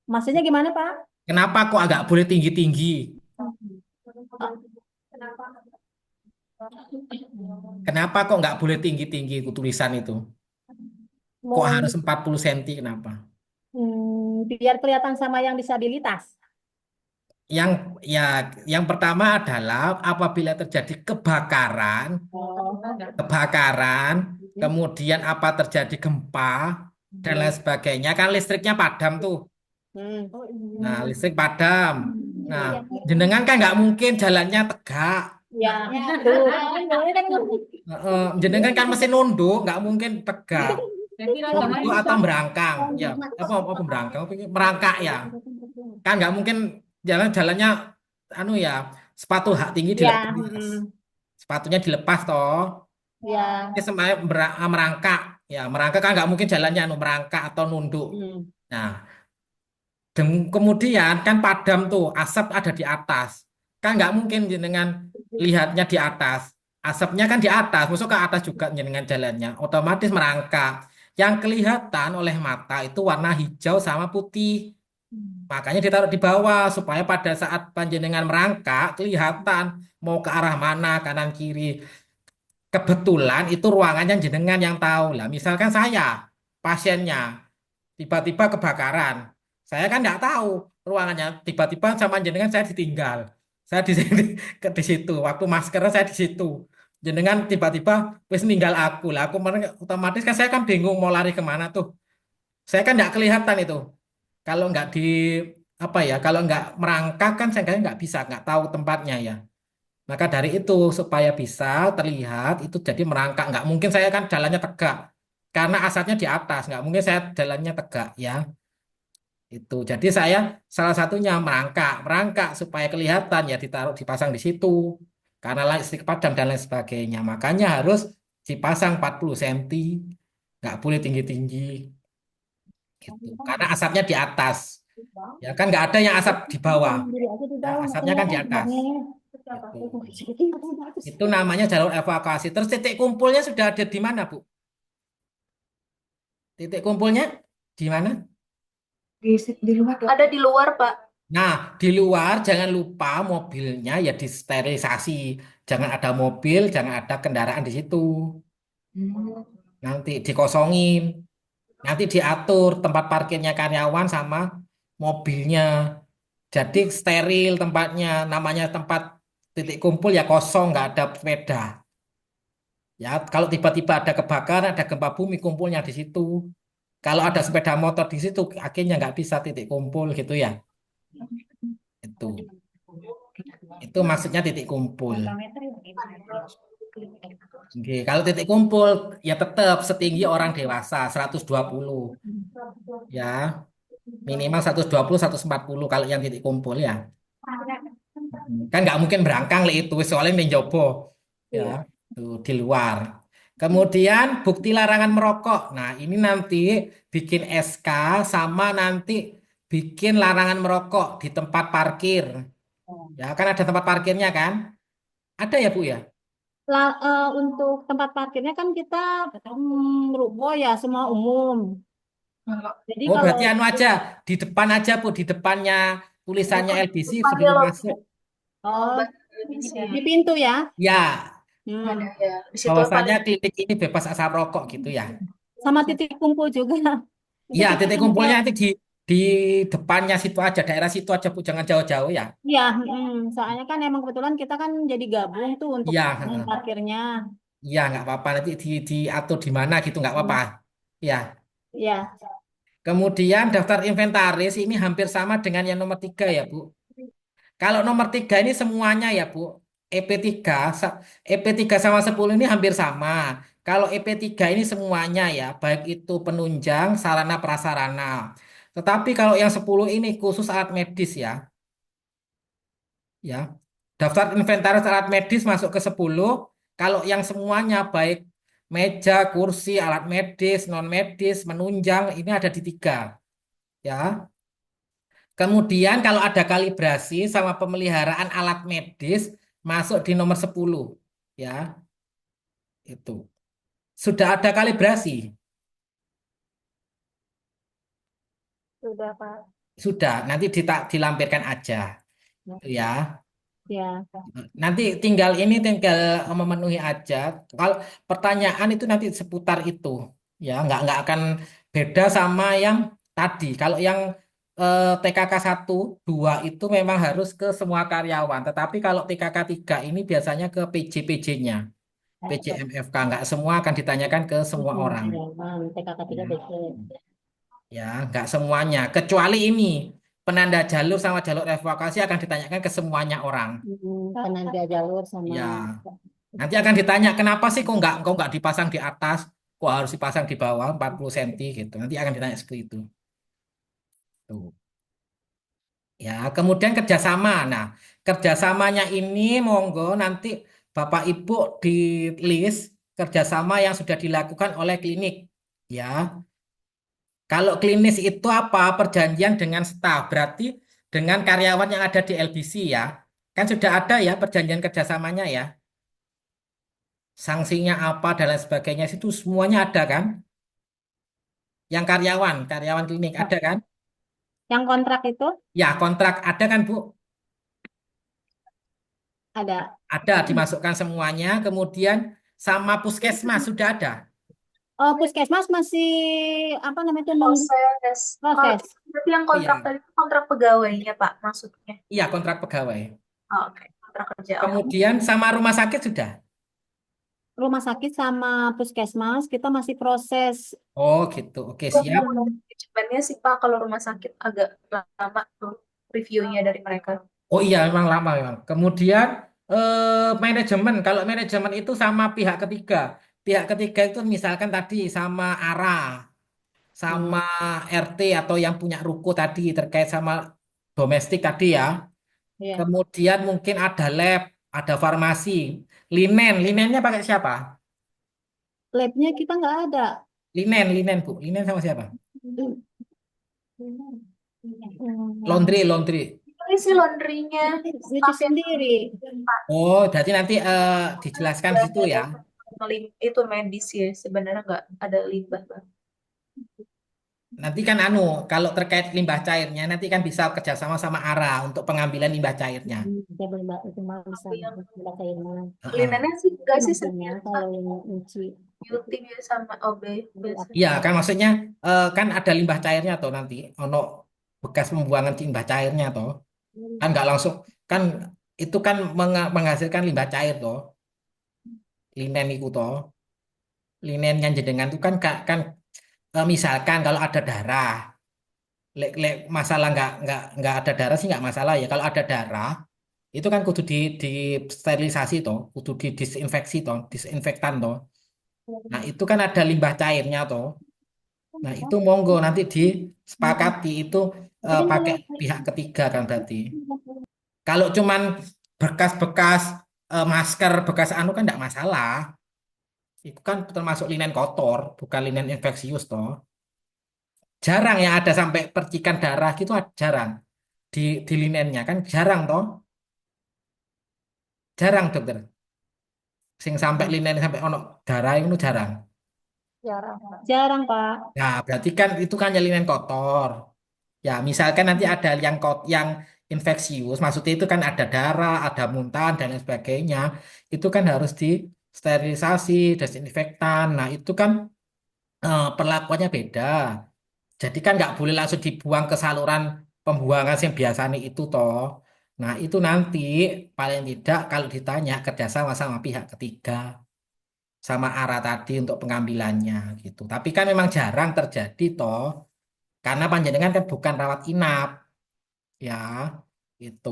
maksudnya gimana, Pak? Kenapa kok agak boleh tinggi-tinggi? Kenapa kok nggak boleh tinggi-tinggi itu tulisan itu? Kok Mau harus 40 cm kenapa? biar kelihatan sama yang disabilitas. Yang ya yang pertama adalah apabila terjadi kebakaran, Oh. kebakaran, kemudian apa terjadi gempa dan lain sebagainya kan listriknya padam tuh. Hmm. Nah, listrik padam. Nah, jenengan kan nggak mungkin jalannya tegak. Ya, tuh. Jenengan kan mesin nunduk, nggak mungkin tegak. Nunduk atau merangkang. Ya, apa merangkang? Apa ini? Merangkak ya. Kan nggak mungkin jalannya anu ya, sepatu hak tinggi Ya, dilepas. Sepatunya dilepas toh. ya. Ini semuanya merangkak. Ya, merangkak kan nggak mungkin jalannya anu merangkak atau nunduk. Nah, kemudian kan padam tuh, asap ada di atas. Kan nggak mungkin jenengan lihatnya di atas. Asapnya kan di atas, masuk ke atas juga jenengan jalannya. Otomatis merangkak. Yang kelihatan oleh mata itu warna hijau sama putih. Makanya ditaruh di bawah supaya pada saat panjenengan merangkak kelihatan mau ke arah mana, kanan kiri. Kebetulan itu ruangannya jenengan yang tahu lah. Misalkan saya pasiennya tiba-tiba kebakaran. Saya kan nggak tahu ruangannya. Tiba-tiba sama jenengan saya ditinggal. Saya di sini di situ. Waktu masker saya di situ. Jenengan tiba-tiba wis ninggal aku lah. Otomatis kan saya kan bingung mau lari kemana tuh. Saya kan nggak kelihatan itu. Kalau nggak di apa ya? Kalau nggak merangkak kan saya nggak bisa, nggak tahu tempatnya ya. Maka dari itu supaya bisa terlihat itu jadi merangkak. Nggak mungkin saya kan jalannya tegak. Karena asapnya di atas. Nggak mungkin saya jalannya tegak ya. Itu. Jadi saya salah satunya merangkak. Merangkak supaya kelihatan ya ditaruh dipasang di situ. Karena listrik padam dan lain sebagainya. Makanya harus dipasang 40 cm. Nggak boleh tinggi-tinggi gitu. Karena asapnya di atas. Ya kan nggak ada yang asap di bawah. Sendiri aja di Ya, bawah, nggak asapnya kan di kelihatan atas. sebenarnya. Gitu. Itu namanya jalur evakuasi. Terus titik kumpulnya sudah ada di mana, Bu? Titik kumpulnya di mana? Di luar. Ada di luar, Pak. Nah, di luar jangan lupa mobilnya ya disterilisasi. Jangan ada mobil, jangan ada kendaraan di situ. Nanti dikosongin. Nanti diatur tempat parkirnya karyawan sama mobilnya. Jadi steril tempatnya. Namanya tempat titik kumpul ya kosong, nggak ada sepeda. Ya, kalau tiba-tiba ada kebakaran, ada gempa bumi, kumpulnya di situ. Kalau ada sepeda motor di situ, akhirnya nggak bisa titik kumpul gitu ya. Itu, itu maksudnya titik kumpul. Oke, kalau titik kumpul ya tetap setinggi orang dewasa 120 ya, minimal 120 140 kalau yang titik kumpul ya. Kan nggak mungkin berangkang lah itu soalnya di jopo ya, tuh di luar. Kemudian bukti larangan merokok. Nah, ini nanti bikin SK sama nanti bikin larangan merokok di tempat parkir. Ya, kan ada tempat parkirnya kan? Ada ya, Bu ya? Untuk tempat parkirnya kan kita ruko ya semua umum. Jadi Oh, kalau berarti anu aja di depan aja, Bu, di depannya tulisannya LBC Dipanggil sebelum loh. masuk. oh Iya. di pintu ya. Ya, Ada Hmm. ya. Di situ bahwasannya paling klinik ini bebas asap rokok gitu ya. Sama titik kumpul juga. Itu Iya, kita titik juga. kumpulnya nanti di depannya situ aja, daerah situ aja, Bu, jangan jauh-jauh ya. Iya, soalnya kan emang kebetulan kita kan jadi gabung tuh untuk Iya, heeh. parkirnya. Iya, nggak apa-apa nanti diatur di mana gitu nggak apa-apa. Hmm. Ya. Iya. Kemudian daftar inventaris ini hampir sama dengan yang nomor 3 ya, Bu. Kalau nomor 3 ini semuanya ya, Bu. EP3, EP3 sama 10 ini hampir sama. Kalau EP3 ini semuanya ya, baik itu penunjang, sarana prasarana. Tetapi kalau yang 10 ini khusus alat medis ya, ya. Daftar inventaris alat medis masuk ke 10. Kalau yang semuanya baik meja, kursi, alat medis, non medis, menunjang ini ada di 3 ya. Kemudian kalau ada kalibrasi sama pemeliharaan alat medis masuk di nomor 10 ya. Itu. Sudah ada kalibrasi? Sudah, Pak. Sudah, nanti dilampirkan aja ya. Ya. Nanti tinggal memenuhi aja. Kalau pertanyaan itu nanti seputar itu. Ya, nggak akan beda sama yang tadi. Kalau yang TKK 1, 2 itu memang harus ke semua karyawan. Tetapi kalau TKK 3 ini biasanya ke PJ-PJ-nya. PJMFK nggak semua akan ditanyakan ke semua orang. Karyawan TKK 3 Ya, BC. ya nggak semuanya. Kecuali ini penanda jalur sama jalur evakuasi akan ditanyakan ke semuanya orang. Penanda jalur sama Ya, nanti akan ditanya kenapa sih kok nggak dipasang di atas, kok harus dipasang di bawah 40 cm gitu. Nanti akan ditanya seperti itu. Tuh. Ya, kemudian kerjasama. Nah, kerjasamanya ini monggo nanti Bapak Ibu di list kerjasama yang sudah dilakukan oleh klinik. Ya, kalau klinis itu apa? Perjanjian dengan staf, berarti dengan karyawan yang ada di LBC ya. Kan sudah ada ya perjanjian kerjasamanya ya. Sanksinya apa dan lain sebagainya itu semuanya ada kan? Yang karyawan klinik ada kan? yang kontrak itu Ya, kontrak ada kan Bu? ada. Ada dimasukkan semuanya, kemudian sama puskesmas sudah ada. Oh, puskesmas masih apa namanya itu nunggu Proses. Oh, proses. berarti yang Oh kontrak iya, tadi itu kontrak pegawainya, Pak, maksudnya. iya kontrak pegawai. Oh, oke. Kontrak kerja. Oke. Kemudian sama rumah sakit sudah. Rumah sakit sama puskesmas kita masih proses. Oh gitu, oke siap. Manajemennya sih, Pak, kalau rumah sakit agak lama tuh reviewnya dari mereka. Oh iya, memang lama memang. Kemudian manajemen, kalau manajemen itu sama pihak ketiga. Pihak ketiga itu misalkan tadi sama ARA, sama Hmm, RT atau yang punya ruko tadi terkait sama domestik tadi ya. ya. Kemudian mungkin ada lab, ada farmasi, linennya pakai siapa? Labnya kita nggak ada. Linen Bu, linen sama siapa? Hmm, Laundry. Ini sih laundrynya nyuci staff yang sendiri. Oh, jadi nanti dijelaskan di situ ya. itu medis ya, sebenarnya nggak ada limbah, Bang. Nanti kan kalau terkait limbah cairnya, nanti kan bisa kerjasama sama ARA untuk pengambilan limbah cairnya. Saya belum itu mah bisa Tapi yang baca ilmu. Heeh. linennya sih enggak sih Nantinya sendiri, Pak. kalau yang nyuci Beauty ya sama OB Iya, biasanya. kan maksudnya kan ada limbah cairnya tuh nanti, ono bekas pembuangan limbah cairnya tuh. Kan nggak langsung, kan itu kan menghasilkan limbah cair tuh, linen itu tuh. Linen yang jenengan itu kan misalkan kalau ada darah, masalah nggak ada darah sih nggak masalah ya. Kalau ada darah itu kan kudu di sterilisasi toh, kudu di disinfeksi toh, disinfektan toh. Nah itu kan ada limbah cairnya toh. Nah itu monggo nanti disepakati itu tapi kan pakai kalau pihak ketiga kan berarti. Kalau cuman bekas-bekas masker, bekas anu kan nggak masalah. Itu kan termasuk linen kotor, bukan linen infeksius toh. Jarang yang ada sampai percikan darah gitu jarang di linennya kan jarang toh, jarang dokter. Sing sampai linen sampai ono darah itu jarang. jarang Pak. Ya, berarti kan itu kan ya linen kotor. Ya, misalkan nanti ada yang infeksius, maksudnya itu kan ada darah, ada muntahan dan lain sebagainya. Itu kan harus disterilisasi, desinfektan. Nah, itu kan perlakuannya beda. Jadi kan nggak boleh langsung dibuang ke saluran pembuangan yang biasanya itu toh. Nah, itu nanti paling tidak kalau ditanya kerjasama sama pihak ketiga, sama ARA tadi untuk pengambilannya gitu. Tapi kan memang jarang terjadi toh, karena panjenengan kan bukan rawat inap ya, itu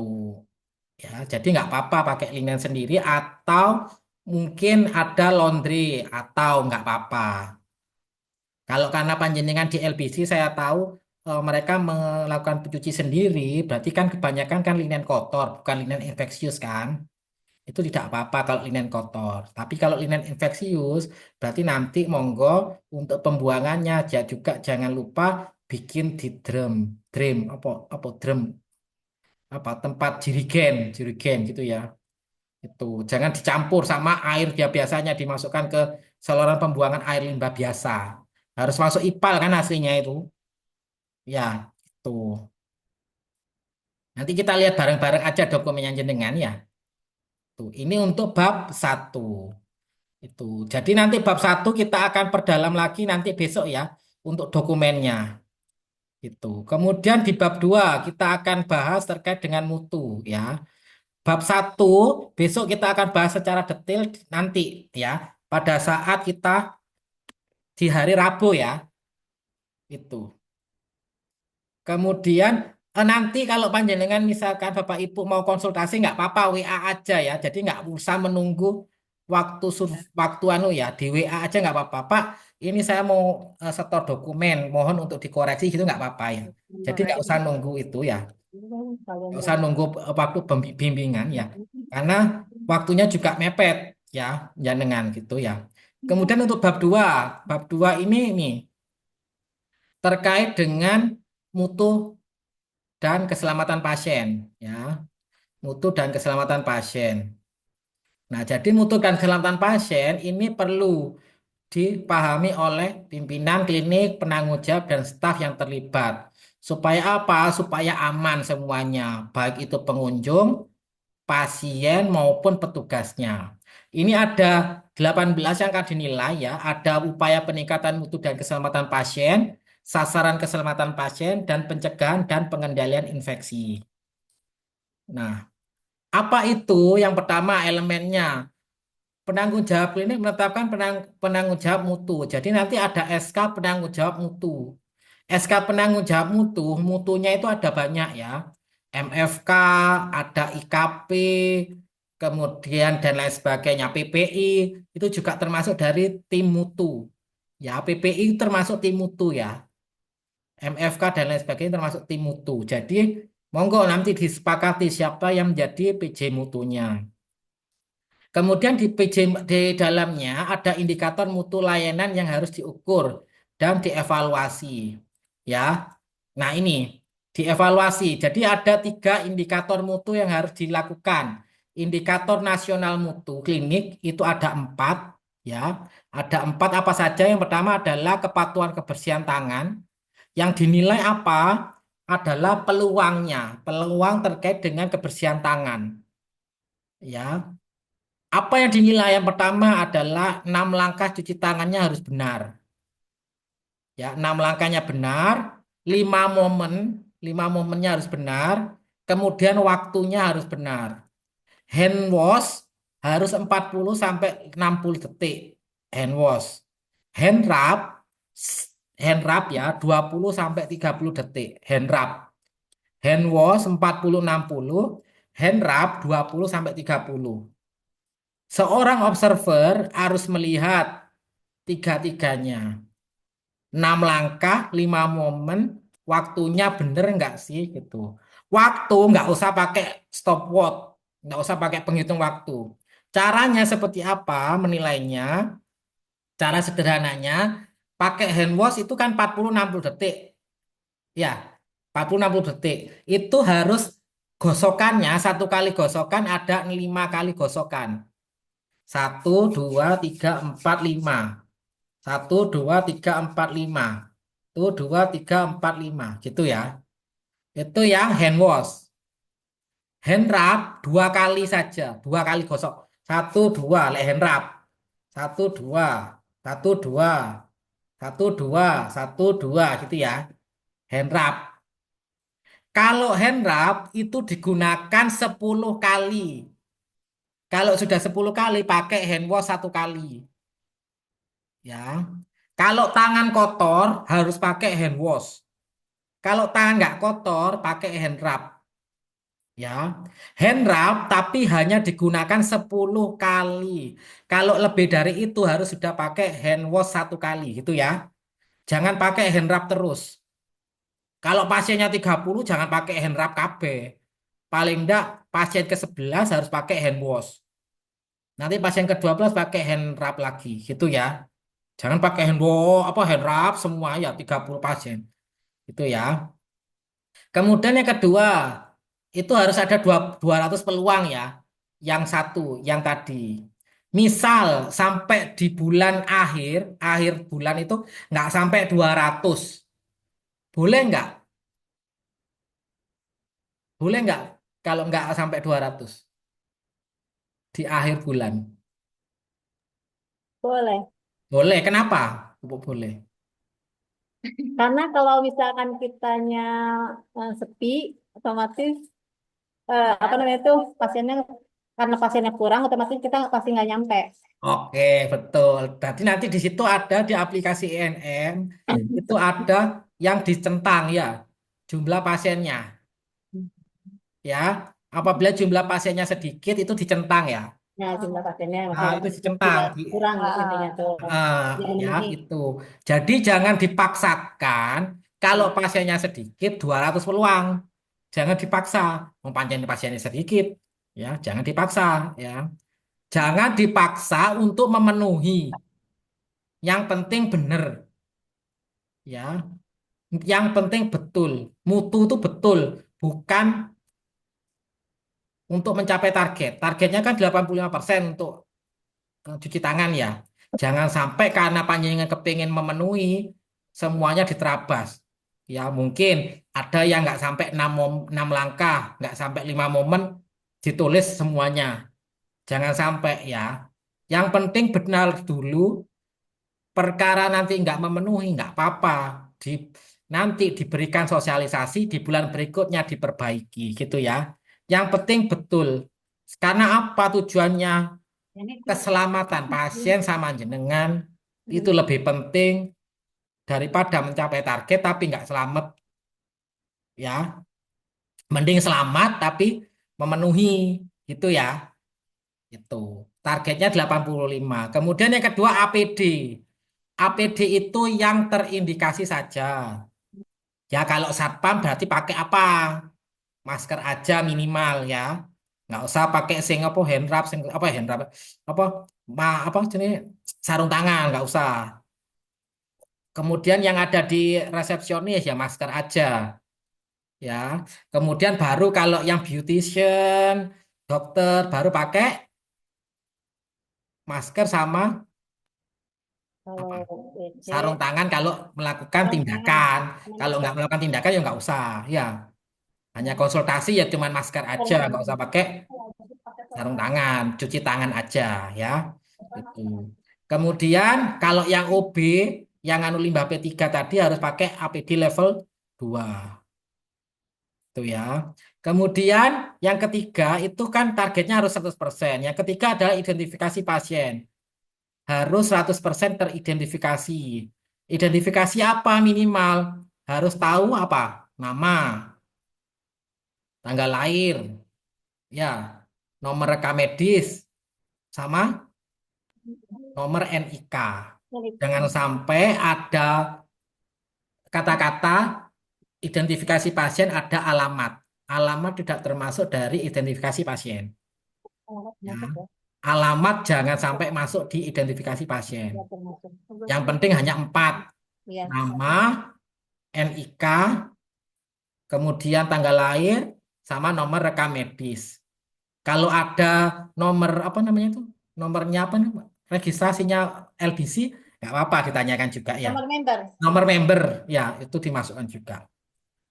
ya. Jadi nggak apa-apa pakai linen sendiri atau mungkin ada laundry atau nggak apa-apa. Kalau karena panjenengan di LBC saya tahu mereka melakukan pencuci sendiri, berarti kan kebanyakan kan linen kotor, bukan linen infeksius kan. Itu tidak apa-apa kalau linen kotor. Tapi kalau linen infeksius, berarti nanti monggo untuk pembuangannya juga jangan lupa bikin di drum apa drum apa tempat jirigen gitu ya. Itu jangan dicampur sama air dia biasanya dimasukkan ke saluran pembuangan air limbah biasa. Harus masuk IPAL kan aslinya itu. Ya, itu. Nanti kita lihat bareng-bareng aja dokumen yang jenengan ya. Tuh, ini untuk bab 1. Itu. Jadi nanti bab satu kita akan perdalam lagi nanti besok ya untuk dokumennya. Itu. Kemudian di bab 2 kita akan bahas terkait dengan mutu ya. Bab satu besok kita akan bahas secara detail nanti ya pada saat kita di hari Rabu ya. Itu. Kemudian nanti kalau panjenengan misalkan Bapak Ibu mau konsultasi nggak apa-apa WA aja ya. Jadi nggak usah menunggu waktu anu ya di WA aja nggak apa-apa. Pak, ini saya mau setor dokumen, mohon untuk dikoreksi gitu nggak apa-apa ya. Jadi nggak usah nunggu itu ya. Nggak usah nunggu waktu bimbingan ya. Karena waktunya juga mepet ya, jangan gitu ya. Kemudian untuk bab 2 ini nih terkait dengan mutu dan keselamatan pasien ya, mutu dan keselamatan pasien. Nah, jadi mutu dan keselamatan pasien ini perlu dipahami oleh pimpinan klinik, penanggung jawab dan staf yang terlibat. Supaya apa? Supaya aman semuanya, baik itu pengunjung, pasien maupun petugasnya. Ini ada 18 yang akan dinilai ya, ada upaya peningkatan mutu dan keselamatan pasien, sasaran keselamatan pasien dan pencegahan dan pengendalian infeksi. Nah, apa itu? Yang pertama elemennya. Penanggung jawab klinik menetapkan penanggung jawab mutu. Jadi nanti ada SK penanggung jawab mutu. SK penanggung jawab mutu, mutunya itu ada banyak ya. MFK, ada IKP, kemudian dan lain sebagainya. PPI itu juga termasuk dari tim mutu. Ya, PPI termasuk tim mutu ya. MFK dan lain sebagainya termasuk tim mutu. Jadi monggo nanti disepakati siapa yang menjadi PJ mutunya. Kemudian di PJ di dalamnya ada indikator mutu layanan yang harus diukur dan dievaluasi. Ya, nah ini dievaluasi. Jadi ada 3 indikator mutu yang harus dilakukan. Indikator nasional mutu klinik itu ada 4. Ya, ada 4 apa saja? Yang pertama adalah kepatuhan kebersihan tangan. Yang dinilai apa? Adalah peluangnya, peluang terkait dengan kebersihan tangan. Ya, apa yang dinilai yang pertama adalah 6 langkah cuci tangannya harus benar. Ya, 6 langkahnya benar, 5 momen, 5 momennya harus benar, kemudian waktunya harus benar. Hand wash harus 40 sampai 60 detik. Hand wash. Hand rub, hand rub ya 20 sampai 30 detik. Hand rub. Hand wash 40-60, hand rub 20 sampai 30. Seorang observer harus melihat tiga-tiganya. 6 langkah, 5 momen, waktunya bener nggak sih gitu. Waktu nggak usah pakai stopwatch, nggak usah pakai penghitung waktu. Caranya seperti apa menilainya? Cara sederhananya, pakai hand wash itu kan 40-60 detik. Ya, 40-60 detik. Itu harus gosokannya, satu kali gosokan ada 5 kali gosokan. 1, 2, 3, 4, 5. 1, 2, 3, 4, 5. 1, 2, 3, 4, 5. Gitu ya. Itu yang hand wash. Hand rub 2 kali saja. 2 kali gosok. 1, 2. Lek hand rub. 1, 2. 1, 2. 1, 2. 1, 2. Gitu ya. Hand rub. Kalau hand rub itu digunakan 10 kali. Kalau sudah 10 kali pakai hand wash 1 kali. Ya. Kalau tangan kotor harus pakai hand wash. Kalau tangan nggak kotor pakai hand rub. Ya, hand rub tapi hanya digunakan 10 kali. Kalau lebih dari itu harus sudah pakai hand wash 1 kali gitu ya. Jangan pakai hand rub terus. Kalau pasiennya 30 jangan pakai hand rub KB. Paling enggak pasien ke-11 harus pakai hand wash. Nanti pasien ke-12 pakai hand rub lagi gitu ya. Jangan pakai hand wash apa hand rub semua ya 30 pasien. Itu ya. Kemudian yang kedua, itu harus ada 200 peluang ya. Yang satu, yang tadi. Misal sampai di bulan akhir, akhir bulan itu nggak sampai 200. Boleh nggak? Boleh nggak kalau nggak sampai 200 di akhir bulan? Boleh. Boleh, kenapa? Pupuk boleh. Karena kalau misalkan kitanya sepi, otomatis apa namanya itu pasiennya karena pasiennya kurang, otomatis kita pasti nggak nyampe. Oke, betul. Berarti nanti di situ ada di aplikasi INM, itu ada yang dicentang ya, jumlah pasiennya. Ya, apabila jumlah pasiennya sedikit itu dicentang ya. Nah, jumlah pasiennya Ah, maksudnya itu tidak dicentang. kurang intinya tuh. Ah, Jadi ya memenuhi. itu. Jadi jangan dipaksakan kalau pasiennya sedikit 200 peluang. Jangan dipaksa. Mempanjang pasiennya sedikit, ya, jangan dipaksa, ya. Jangan dipaksa untuk memenuhi. Yang penting benar, ya. Yang penting betul. Mutu itu betul, bukan untuk mencapai target. Targetnya kan 85% untuk cuci tangan ya. Jangan sampai karena panjenengan kepingin memenuhi semuanya diterabas. Ya mungkin ada yang nggak sampai 6 langkah, nggak sampai 5 momen ditulis semuanya. Jangan sampai ya. Yang penting benar dulu, perkara nanti nggak memenuhi nggak apa-apa. Di, nanti diberikan sosialisasi di bulan berikutnya diperbaiki gitu ya. Yang penting betul. Karena apa tujuannya? Ini Keselamatan pasien sama jenengan itu lebih penting daripada mencapai target tapi nggak selamat ya. Mending selamat tapi memenuhi gitu ya. Itu. Targetnya 85. Kemudian yang kedua APD. APD itu yang terindikasi saja. Ya kalau satpam berarti pakai apa? Masker aja minimal ya. Nggak usah pakai sing apa hand wrap, sing apa hand wrap apa apa jenis sarung tangan nggak usah. Kemudian yang ada di resepsionis ya masker aja ya. Kemudian baru kalau yang beautician, dokter baru pakai masker sama kalau apa? PC, Sarung tangan kalau melakukan sarung tangan, tindakan. sama Kalau masker. nggak melakukan tindakan ya nggak usah ya. Hanya konsultasi ya cuman masker aja, Sarung nggak tangan. usah pakai sarung tangan, cuci tangan aja ya. Itu. Kemudian kalau yang OB, yang anu limbah P3 tadi harus pakai APD level 2. Itu ya. Kemudian yang ketiga itu kan targetnya harus 100%. Yang ketiga adalah identifikasi pasien. Harus 100% teridentifikasi. Identifikasi apa minimal? Harus tahu apa? Nama, tanggal lahir, ya, nomor rekam medis, sama nomor NIK. Jangan sampai ada kata-kata identifikasi pasien ada alamat. Alamat tidak termasuk dari identifikasi pasien. Ya. Masuk ya, Alamat jangan sampai masuk di identifikasi pasien. ya termasuk. Yang penting hanya 4. Iya. Nama, NIK, kemudian tanggal lahir, sama nomor rekam medis. Kalau ada nomor apa namanya itu? Nomornya apa namanya? Registrasinya LBC, nggak apa-apa ditanyakan juga ya. Nomor member. Nomor member, ya itu dimasukkan juga.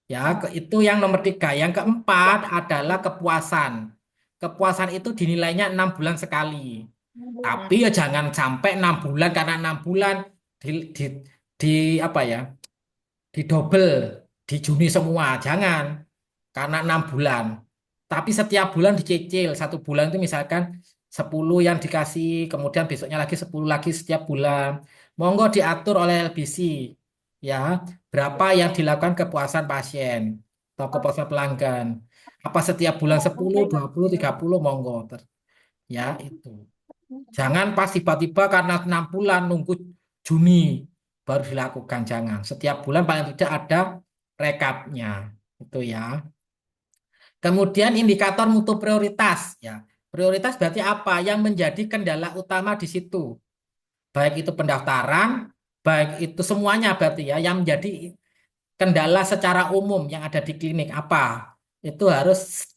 Ya, itu yang nomor 3. Yang keempat adalah kepuasan. Kepuasan itu dinilainya 6 bulan sekali. Nah, Tapi ya jangan sampai 6 bulan karena 6 bulan di, di, di apa ya? Didobel di Juni semua. Jangan karena 6 bulan. Tapi setiap bulan dicicil. 1 bulan itu misalkan 10 yang dikasih, kemudian besoknya lagi 10 lagi setiap bulan. Monggo diatur oleh LBC. Ya, berapa yang dilakukan kepuasan pasien atau kepuasan pelanggan. Apa setiap bulan 10, 20, 30, monggo. Ya, itu. Jangan pas tiba-tiba karena 6 bulan nunggu Juni baru dilakukan. Jangan. Setiap bulan paling tidak ada rekapnya. Itu ya. Kemudian indikator mutu prioritas. Ya. Prioritas berarti apa? Yang menjadi kendala utama di situ. Baik itu pendaftaran, baik itu semuanya berarti ya. Yang menjadi kendala secara umum yang ada di klinik apa? Itu harus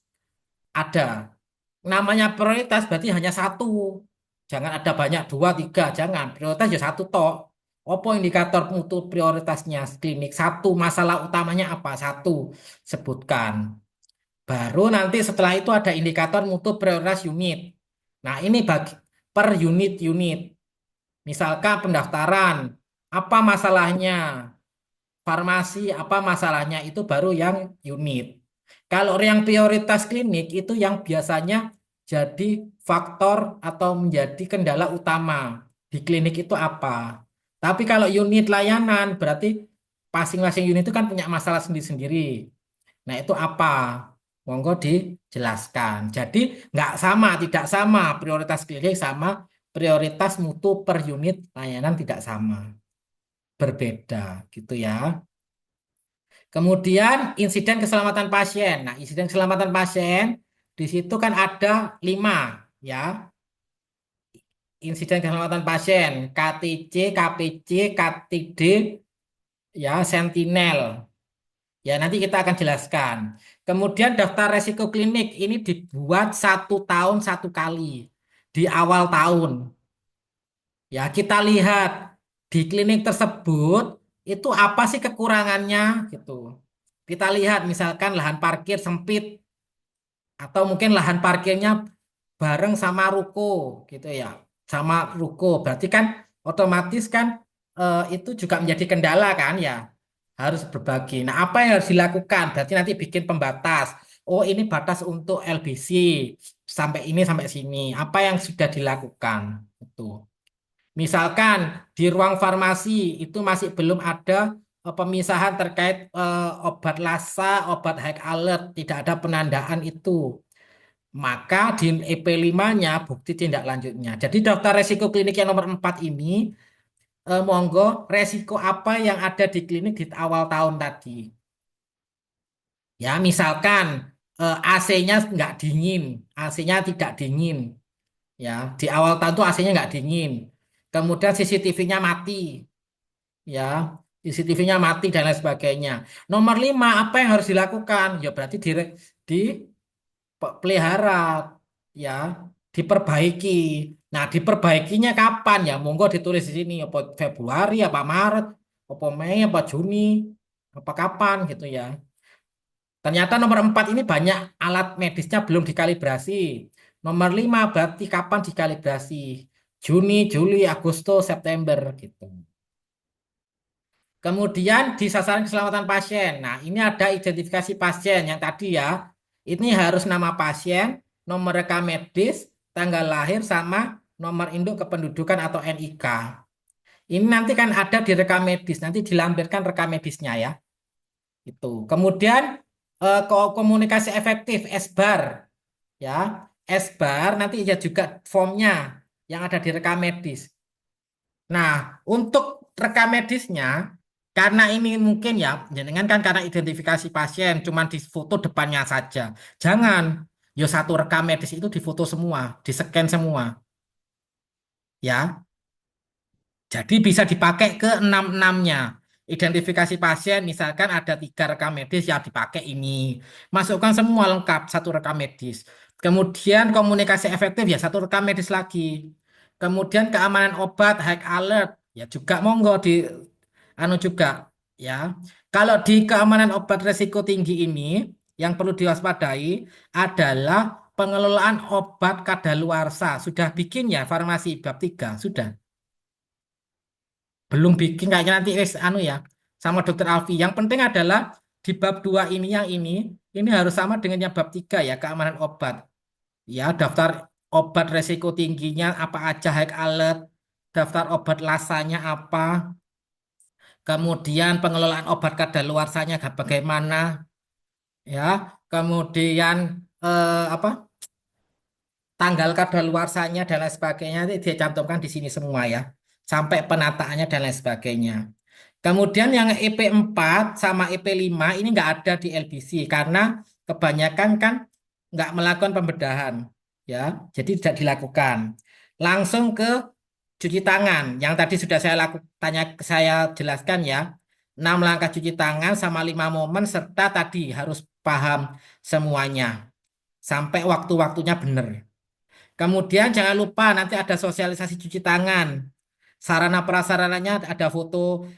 ada. Namanya prioritas berarti hanya satu. Jangan ada banyak dua, tiga. Jangan. Prioritas ya satu tok. Apa indikator mutu prioritasnya klinik? Satu. Masalah utamanya apa? Satu. Sebutkan. Baru nanti setelah itu ada indikator mutu prioritas unit. Nah ini bagi per unit-unit. Misalkan pendaftaran, apa masalahnya? Farmasi, apa masalahnya? Itu baru yang unit. Kalau yang prioritas klinik itu yang biasanya jadi faktor atau menjadi kendala utama di klinik itu apa? Tapi kalau unit layanan berarti masing-masing unit itu kan punya masalah sendiri-sendiri. Nah, itu apa? Monggo dijelaskan. Jadi nggak sama, tidak sama prioritas klinik sama prioritas mutu per unit layanan tidak sama, berbeda gitu ya. Kemudian insiden keselamatan pasien. Nah, insiden keselamatan pasien di situ kan ada 5 ya. Insiden keselamatan pasien KTC, KPC, KTD, ya Sentinel. Ya, nanti kita akan jelaskan. Kemudian daftar resiko klinik ini dibuat 1 tahun 1 kali di awal tahun. Ya, kita lihat di klinik tersebut itu apa sih kekurangannya gitu. Kita lihat misalkan lahan parkir sempit atau mungkin lahan parkirnya bareng sama ruko gitu ya. Sama ruko berarti kan otomatis kan itu juga menjadi kendala kan ya. Harus berbagi. Nah, apa yang harus dilakukan? Berarti nanti bikin pembatas. Oh, ini batas untuk LBC sampai ini sampai sini. Apa yang sudah dilakukan? Itu. Misalkan di ruang farmasi itu masih belum ada pemisahan terkait obat Lassa, obat high alert, tidak ada penandaan itu. Maka di EP5-nya bukti tindak lanjutnya. Jadi daftar resiko klinik yang nomor 4 ini, monggo resiko apa yang ada di klinik di awal tahun tadi. Ya, misalkan AC-nya nggak dingin, AC-nya tidak dingin. Ya, di awal tahun tuh AC-nya nggak dingin. Kemudian CCTV-nya mati. Ya, CCTV-nya mati dan lain sebagainya. Nomor 5, apa yang harus dilakukan? Ya berarti dipelihara, ya, diperbaiki. Nah, diperbaikinya kapan ya? Monggo ditulis di sini, apa Februari, apa Maret, apa Mei, apa Juni, apa kapan gitu ya. Ternyata nomor 4 ini banyak alat medisnya belum dikalibrasi. Nomor 5 berarti kapan dikalibrasi? Juni, Juli, Agustus, September gitu. Kemudian di sasaran keselamatan pasien. Nah, ini ada identifikasi pasien yang tadi ya. Ini harus nama pasien, nomor rekam medis, tanggal lahir, sama nomor induk kependudukan atau NIK. Ini nanti kan ada di rekam medis, nanti dilampirkan rekam medisnya ya. Itu. Kemudian komunikasi efektif, SBAR ya. SBAR nanti ya juga formnya yang ada di rekam medis. Nah, untuk rekam medisnya, karena ini mungkin ya, jangan kan karena identifikasi pasien, cuma di foto depannya saja. Jangan, ya satu rekam medis itu difoto semua, di-scan semua. Ya, jadi bisa dipakai ke enam-enamnya. Identifikasi pasien, misalkan ada 3 rekam medis, ya dipakai ini. Masukkan semua lengkap, satu rekam medis. Kemudian komunikasi efektif, ya satu rekam medis lagi. Kemudian keamanan obat, high alert, ya juga monggo di anu juga, ya. Kalau di keamanan obat resiko tinggi ini, yang perlu diwaspadai adalah pengelolaan obat kadaluarsa. Sudah bikin ya farmasi bab 3, sudah. Belum bikin kayaknya nanti anu ya sama Dokter Alfi. Yang penting adalah di bab 2 ini yang ini harus sama dengan yang bab 3 ya, keamanan obat. Ya, daftar obat resiko tingginya apa aja, high alert, daftar obat lasanya apa, kemudian pengelolaan obat kadaluarsanya bagaimana ya, kemudian apa? Tanggal kadaluarsanya dan lain sebagainya itu dicantumkan di sini semua ya. Sampai penataannya dan lain sebagainya. Kemudian yang EP4 sama EP5 ini nggak ada di LBC karena kebanyakan kan nggak melakukan pembedahan, ya, jadi tidak dilakukan. Langsung ke cuci tangan, yang tadi sudah saya jelaskan ya, 6 langkah cuci tangan sama 5 momen serta tadi harus paham semuanya sampai waktu-waktunya benar. Kemudian jangan lupa nanti ada sosialisasi cuci tangan. Sarana prasarananya ada foto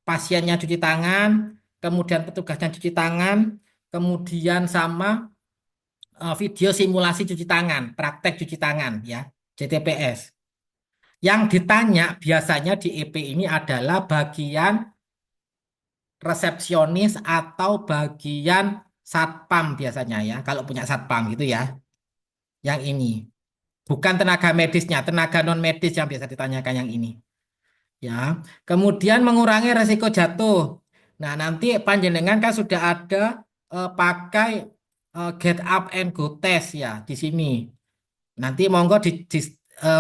pasiennya cuci tangan, kemudian petugasnya cuci tangan, kemudian sama video simulasi cuci tangan, praktek cuci tangan ya, JTPS. Yang ditanya biasanya di EP ini adalah bagian resepsionis atau bagian satpam biasanya ya. Kalau punya satpam gitu ya. Yang ini. Bukan tenaga medisnya, tenaga non medis yang biasa ditanyakan yang ini. Ya. Kemudian mengurangi resiko jatuh. Nah, nanti panjenengan kan sudah ada pakai get up and go test ya di sini. Nanti monggo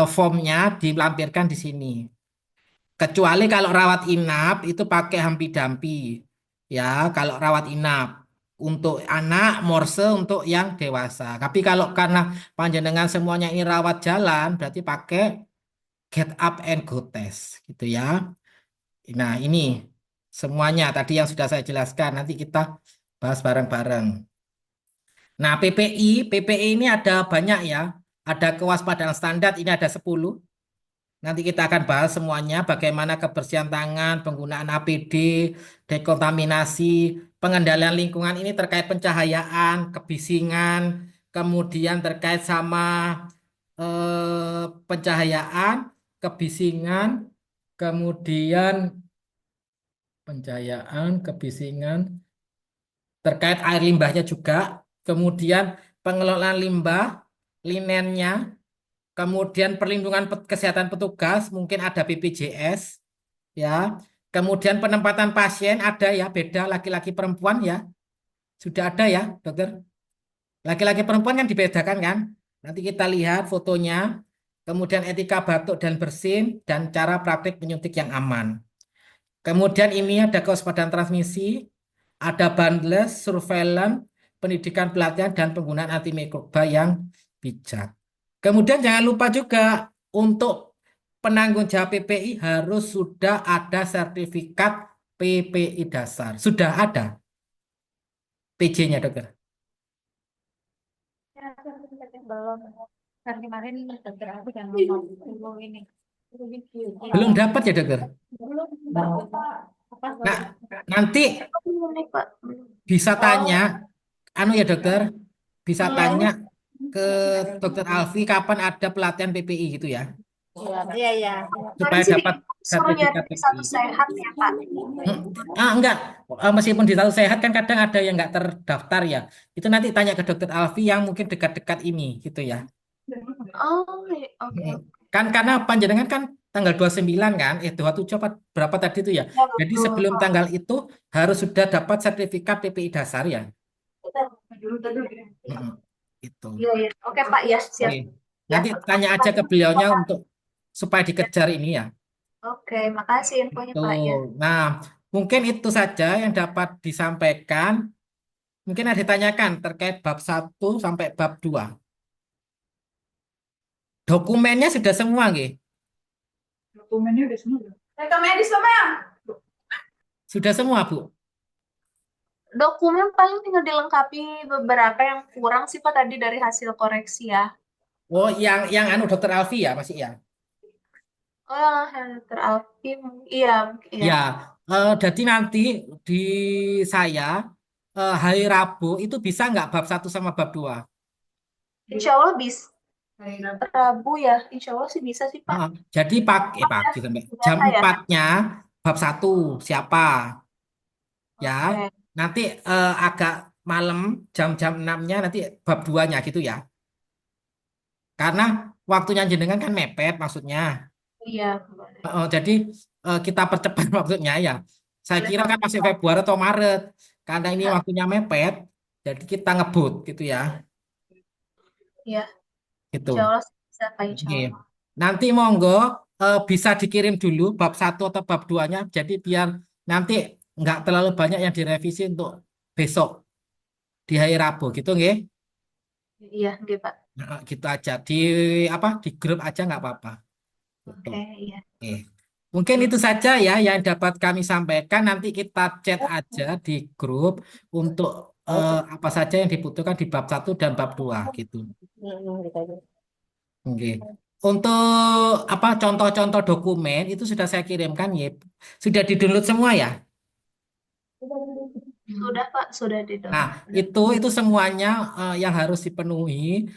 formnya dilampirkan di sini. Kecuali kalau rawat inap itu pakai hampi-dampi. Ya, kalau rawat inap untuk anak, morse untuk yang dewasa. Tapi kalau karena panjenengan semuanya ini rawat jalan, berarti pakai get up and go test gitu ya. Nah, ini semuanya tadi yang sudah saya jelaskan. Nanti kita bahas bareng-bareng. Nah, PPI ini ada banyak ya. Ada kewaspadaan standar, ini ada 10. Nanti kita akan bahas semuanya, bagaimana kebersihan tangan, penggunaan APD, dekontaminasi, pengendalian lingkungan ini terkait pencahayaan, kebisingan, kemudian terkait sama pencahayaan, kebisingan, kemudian pencahayaan, kebisingan, terkait air limbahnya juga, kemudian pengelolaan limbah, linennya, kemudian perlindungan kesehatan petugas, mungkin ada BPJS, ya. Kemudian penempatan pasien ada ya, beda laki-laki perempuan ya. Sudah ada ya, dokter. Laki-laki perempuan kan dibedakan kan? Nanti kita lihat fotonya. Kemudian etika batuk dan bersin dan cara praktik penyuntik yang aman. Kemudian ini ada kewaspadaan transmisi, ada bandles, surveillance, pendidikan pelatihan dan penggunaan antimikroba yang bijak. Kemudian jangan lupa juga untuk penanggung jawab PPI harus sudah ada sertifikat PPI dasar. Sudah ada PJ-nya, dokter. Belum. Kan kemarin dokter aku yang ngomong ini. Belum dapat ya, dokter? Belum. Apa? Nah, nanti Belum nih, Pak. bisa tanya, anu ya dokter, bisa Iya. tanya ke dokter Alfi kapan ada pelatihan PPI gitu ya, Iya, iya. Kemarin supaya sih dapat disuruh nyari sertifikat di satu PPI. sehat ya, Pak. Hmm, enggak. Meskipun di Tahu Sehat kan kadang ada yang enggak terdaftar ya. Itu nanti tanya ke dokter Alfi yang mungkin dekat-dekat ini gitu ya. Oh, iya, oke. Hmm. Kan karena panjenengan kan tanggal 29 kan, 27 apa berapa tadi itu ya. Ya, Jadi betul. sebelum tanggal itu harus sudah dapat sertifikat PPI dasar ya. Hmm, itu. Iya, iya. Oke, Pak. Ya, siap. Oke. Ya. Nanti tanya aja ke beliaunya untuk supaya dikejar ini ya. Oke, makasih infonya, Pak. Ya. Tuh. Nah, mungkin itu saja yang dapat disampaikan. Mungkin ada ditanyakan terkait bab 1 sampai bab 2. Dokumennya sudah semua, nggih? Dokumennya udah semua. Rekam medis, Pak. Sudah semua, Bu. Dokumen paling tinggal dilengkapi beberapa yang kurang sih, Pak, tadi dari hasil koreksi ya. Oh, yang anu dokter Alfi ya, masih ya. Oh, yang teralfi. Iya, iya. Ya, jadi nanti di saya hari Rabu itu bisa nggak bab 1 sama bab 2? Insya Allah bisa. Rabu ya, insya Allah sih bisa sih, Pak. Jadi pagi sampai jam Biasa ya. 4-nya bab 1 siapa? Ya, Oke. nanti agak malam jam-jam 6-nya nanti bab 2-nya gitu ya. Karena waktunya jenengan kan mepet maksudnya. Iya, boleh. Jadi kita percepat maksudnya ya. Saya Boleh, kira Pak. kan masih Februari atau Maret. Karena ini waktunya mepet, jadi kita ngebut gitu ya. Iya, Gitu. insya Allah sih bisa, Pak, insya Oke. Allah. Nanti monggo bisa dikirim dulu bab 1 atau bab 2-nya. Jadi biar nanti nggak terlalu banyak yang direvisi untuk besok di hari Rabu gitu nggih. Iya, oke, Pak. Nah, gitu aja di grup aja nggak apa-apa. Gitu. Oke, iya. Oke. Mungkin itu saja ya yang dapat kami sampaikan. Nanti kita chat aja di grup untuk apa saja yang dibutuhkan di bab 1 dan bab 2 gitu. Gitu aja. Oke. Untuk apa contoh-contoh dokumen itu sudah saya kirimkan ya. Sudah di-download semua ya. Sudah, Pak, sudah Nah, di-download. itu semuanya yang harus dipenuhi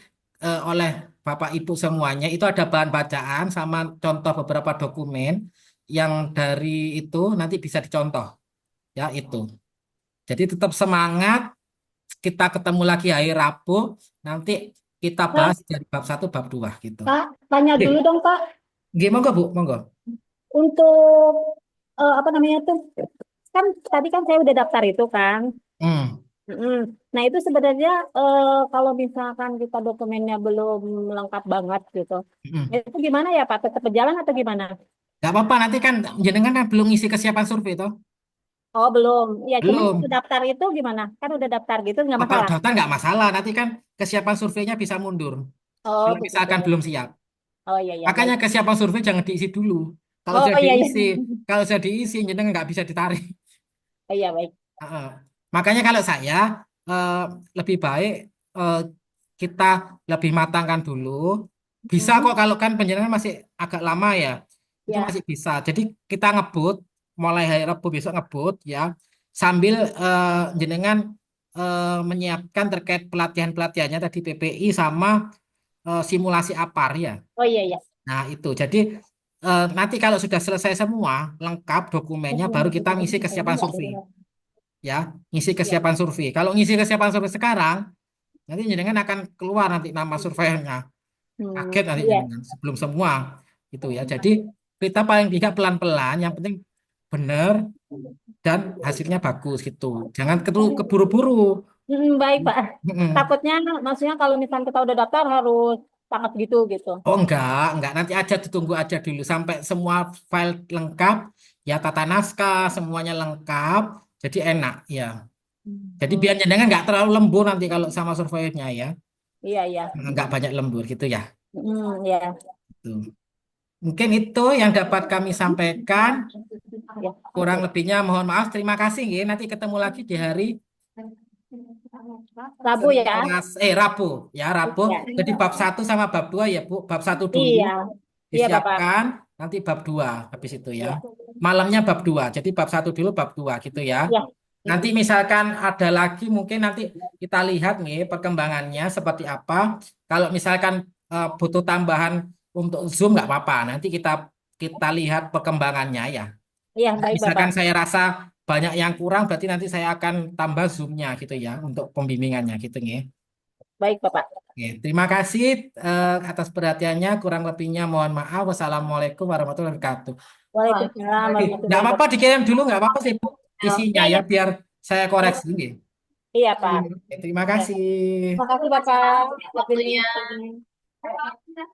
oleh Bapak Ibu semuanya itu ada bahan bacaan sama contoh beberapa dokumen yang dari itu nanti bisa dicontoh ya itu. Jadi tetap semangat, kita ketemu lagi hari Rabu, nanti kita Pak, bahas dari bab satu bab 2 gitu. Pak, tanya Oke, dulu dong Pak, gimana monggo Bu, monggo. untuk apa namanya tuh, kan tadi kan saya udah daftar itu kan. Hmm, Mm-mm. Nah itu sebenarnya kalau misalkan kita dokumennya belum lengkap banget gitu, hmm. itu gimana ya Pak? Tetap berjalan atau gimana? Gak apa-apa nanti kan jenengan kan belum ngisi kesiapan survei toh? Oh belum, ya cuman kalau Belum. daftar itu gimana? Kan udah daftar gitu nggak Oh, kalau masalah. daftar nggak masalah, nanti kan kesiapan surveinya bisa mundur. Oh Kalau begitu. misalkan belum siap. Oh iya iya Makanya baik. kesiapan survei jangan diisi dulu. Kalau Oh sudah iya iya. diisi, kalau sudah diisi, jenengan nggak bisa ditarik. Oh iya baik. Heeh. Makanya kalau saya eh, lebih baik eh, kita lebih matangkan dulu. Bisa kok Hmm, kalau kan penjelasan masih agak lama ya, itu ya masih bisa. Jadi kita ngebut mulai hari Rabu besok ngebut ya, sambil jenengan menyiapkan terkait pelatihan-pelatihannya tadi PPI sama simulasi APAR ya. oh iya iya. Nah itu jadi nanti kalau sudah selesai semua lengkap dokumennya, baru kita ngisi kesiapan survei ya, ngisi Iya. kesiapan survei. Kalau ngisi kesiapan survei sekarang, nanti jenengan akan keluar nanti nama surveinya. Kaget nanti Iya. jenengan sebelum semua itu ya. Jadi kita paling tidak pelan-pelan, yang penting benar dan hasilnya bagus gitu. Jangan keburu-buru. Baik Pak. Mm-mm. Takutnya maksudnya kalau misalnya kita udah daftar harus sangat gitu gitu. Oh enggak. Nanti aja ditunggu aja dulu sampai semua file lengkap, ya tata naskah semuanya lengkap, jadi enak ya. Jadi biar Hmm, jenengan nggak terlalu lembur nanti kalau sama surveyornya ya. iya iya. Nggak banyak lembur gitu ya. Ya. Tuh. Mungkin itu yang dapat kami sampaikan. Ya, Kurang oke. lebihnya mohon maaf. Terima kasih nggih. Nanti ketemu lagi di hari Rabu ya. Rabu ya Rabu. Ya. Jadi bab satu sama bab 2 ya Bu. Bab satu dulu Iya. Iya Bapak. disiapkan, nanti bab 2 habis itu ya. Iya. Malamnya bab 2. Jadi bab satu dulu bab 2 gitu ya. Iya. Nanti Mm-mm. misalkan ada lagi mungkin nanti kita lihat nih perkembangannya seperti apa. Kalau misalkan butuh tambahan untuk Zoom nggak apa-apa. Nanti kita kita lihat perkembangannya ya. Iya, baik Bapak. Misalkan saya rasa banyak yang kurang, berarti nanti saya akan tambah Zoom-nya gitu ya untuk pembimbingannya gitu nih. Baik Bapak. Oke, terima kasih atas perhatiannya. Kurang lebihnya mohon maaf. Wassalamualaikum warahmatullahi wabarakatuh. Waalaikumsalam Oke, nggak warahmatullahi apa-apa wabarakatuh. dikirim dulu, nggak apa-apa sih Bu, isinya Iya, ya iya. biar saya Iya, koreksi. Nggih. iya Pak. Oke, terima Ya. kasih. Terima kasih Bapak. Waktunya. Waktunya.